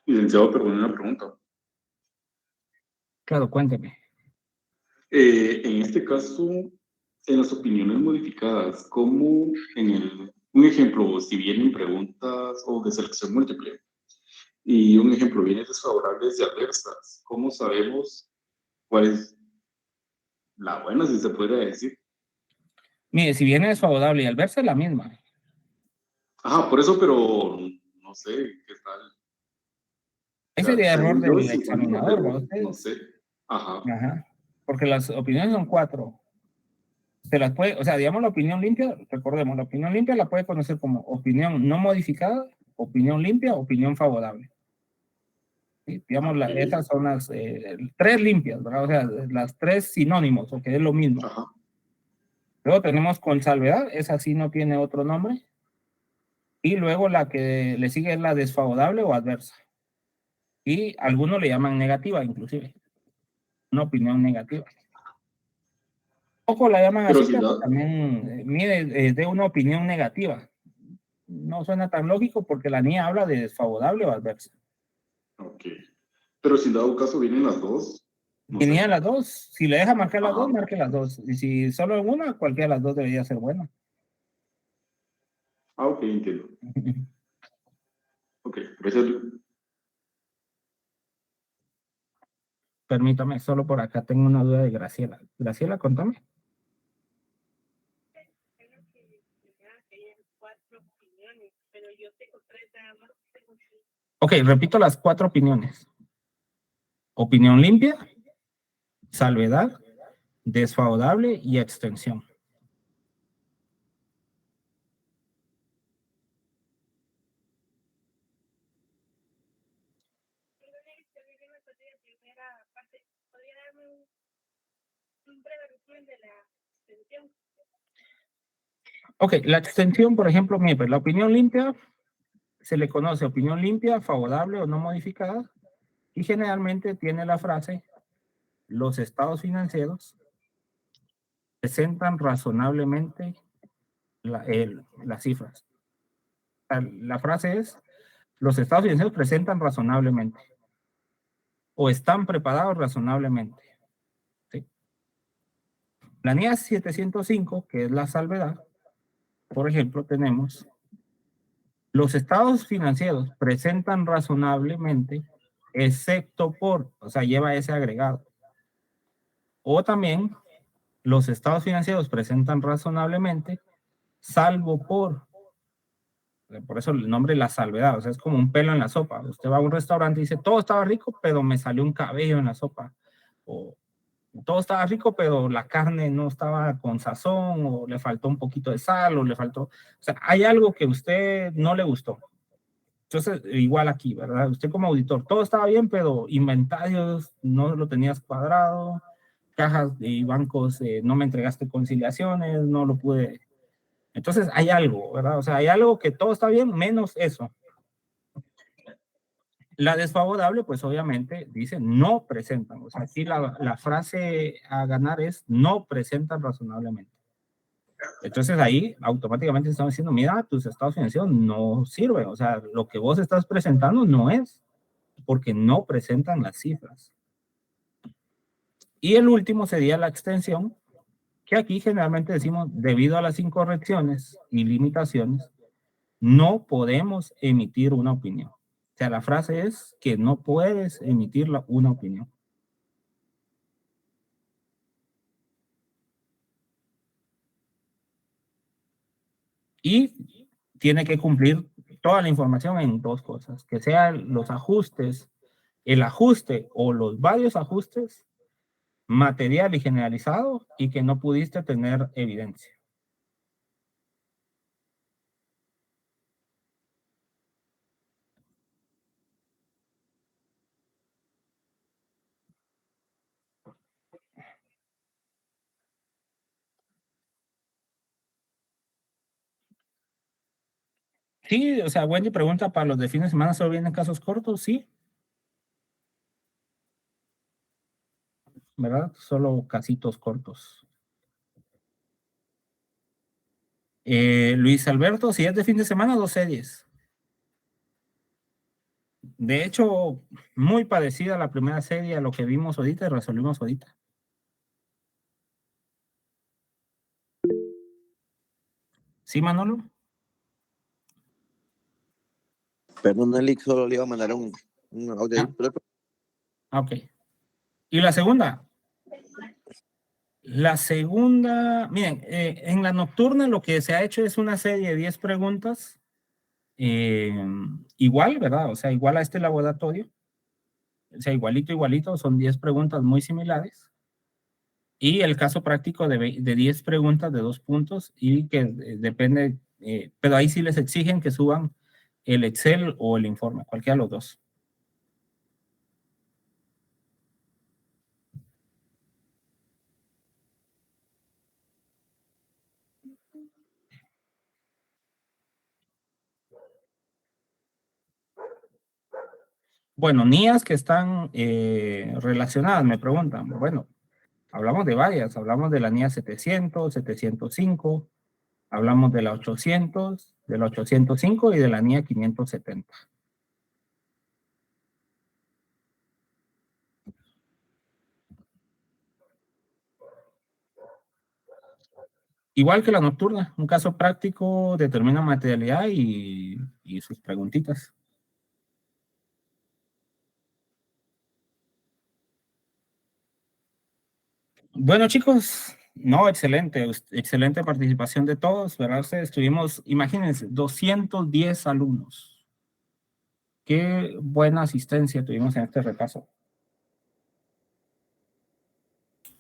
Licenciado, perdón, una pregunta. Claro, cuénteme. En este caso, en las opiniones modificadas, ¿cómo un ejemplo, si vienen preguntas o de selección múltiple, y un ejemplo viene desfavorables y adversas, ¿cómo sabemos cuál es la buena, si se podría decir? Mire, si viene desfavorable y al verse la misma. Ajá, por eso, pero no sé qué tal. Ese sería error Según yo, del es igual, examinador, pero ¿va usted? no sé. Ajá. Ajá. Porque las opiniones son 4. Se las puede, o sea, digamos la opinión limpia, recordemos, la opinión limpia la puede conocer como opinión no modificada, opinión limpia, opinión favorable. ¿Sí? Digamos, esas son las 3 limpias, ¿verdad? O sea, las 3 sinónimos, o que es lo mismo. Ajá. Luego tenemos con salvedad, esa sí no tiene otro nombre. Y luego la que le sigue es la desfavorable o adversa. Y algunos le llaman negativa, inclusive. Una opinión negativa. Ojo, la llaman Pero así, si pero da, también mide de una opinión negativa. No suena tan lógico porque la NIA habla de desfavorable o adversa. ok. Pero si en dado caso vienen las dos, no Y sé. NIA las dos, si le deja marcar las Ajá. dos, marque las dos. Y si solo en una, cualquiera de las dos debería ser buena. Ah, ok, entiendo. Ok, gracias. Permítame, solo por acá tengo una duda de Graciela. Graciela, contame. Pero yo tengo 3 nada más. Ok, repito las 4 opiniones. Opinión limpia, salvedad, desfavorable y extensión. ¿Podría darme un breve resumen de la extensión? Ok, la extensión, por ejemplo, mire, pues, la opinión limpia se le conoce opinión limpia, favorable o no modificada, y generalmente tiene la frase: los estados financieros presentan razonablemente las cifras. La frase es: los estados financieros presentan razonablemente o están preparados razonablemente. ¿Sí? La NIA 705, que es la salvedad, por ejemplo, tenemos: los estados financieros presentan razonablemente, excepto por, o sea, lleva ese agregado. O también, los estados financieros presentan razonablemente, salvo por eso el nombre la salvedad, o sea, es como un pelo en la sopa. Usted va a un restaurante y dice, todo estaba rico, pero me salió un cabello en la sopa. O todo estaba rico, pero la carne no estaba con sazón, o le faltó un poquito de sal, o le faltó, o sea, hay algo que a usted no le gustó. Entonces, igual aquí, ¿verdad? Usted como auditor, todo estaba bien, pero inventarios no lo tenías cuadrado, cajas y bancos, no me entregaste conciliaciones, no lo pude. Entonces, hay algo, ¿verdad? O sea, hay algo que todo está bien, menos eso. La desfavorable, pues obviamente, dice no presentan. O sea, aquí la frase a ganar es no presentan razonablemente. Entonces ahí automáticamente estamos diciendo, mira, tus estados financieros no sirven, o sea, lo que vos estás presentando no es, porque no presentan las cifras. Y el último sería la extensión, que aquí generalmente decimos, debido a las incorrecciones y limitaciones, no podemos emitir una opinión. O sea, la frase es que no puedes emitir una opinión. Y tiene que cumplir toda la información en dos cosas, que sean los ajustes, el ajuste o los varios ajustes, material y generalizado, y que no pudiste tener evidencia. Sí, o sea, Wendy pregunta, ¿para los de fin de semana solo vienen casos cortos? Sí. ¿Verdad? Solo casitos cortos. Luis Alberto, si es de fin de semana, 2 series. De hecho, muy parecida a la primera serie, a lo que vimos ahorita y resolvimos ahorita. ¿Sí, Manolo? Perdón, Elic, solo le iba a mandar un audio ahí. Ok. ¿Y la segunda? La segunda, miren, en la nocturna lo que se ha hecho es una serie de 10 preguntas, igual, ¿verdad? O sea, igual a este laboratorio, o sea, igualito, son 10 preguntas muy similares, y el caso práctico de 10 preguntas de 2 puntos, y que depende, pero ahí sí les exigen que suban el Excel o el informe, cualquiera de los dos. Bueno, NIAs que están relacionadas, me preguntan. Bueno, hablamos de varias, hablamos de la NIA 700, 705, hablamos de la 800, de la 805 y de la NIA 570. Igual que la nocturna, un caso práctico determina materialidad y sus preguntitas. Bueno, chicos, no, excelente participación de todos, ¿verdad? Ustedes tuvimos, imagínense, 210 alumnos. Qué buena asistencia tuvimos en este repaso.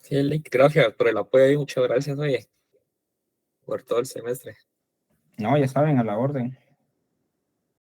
Sí, Elic, gracias por el apoyo y muchas gracias, oye, por todo el semestre. No, ya saben, a la orden.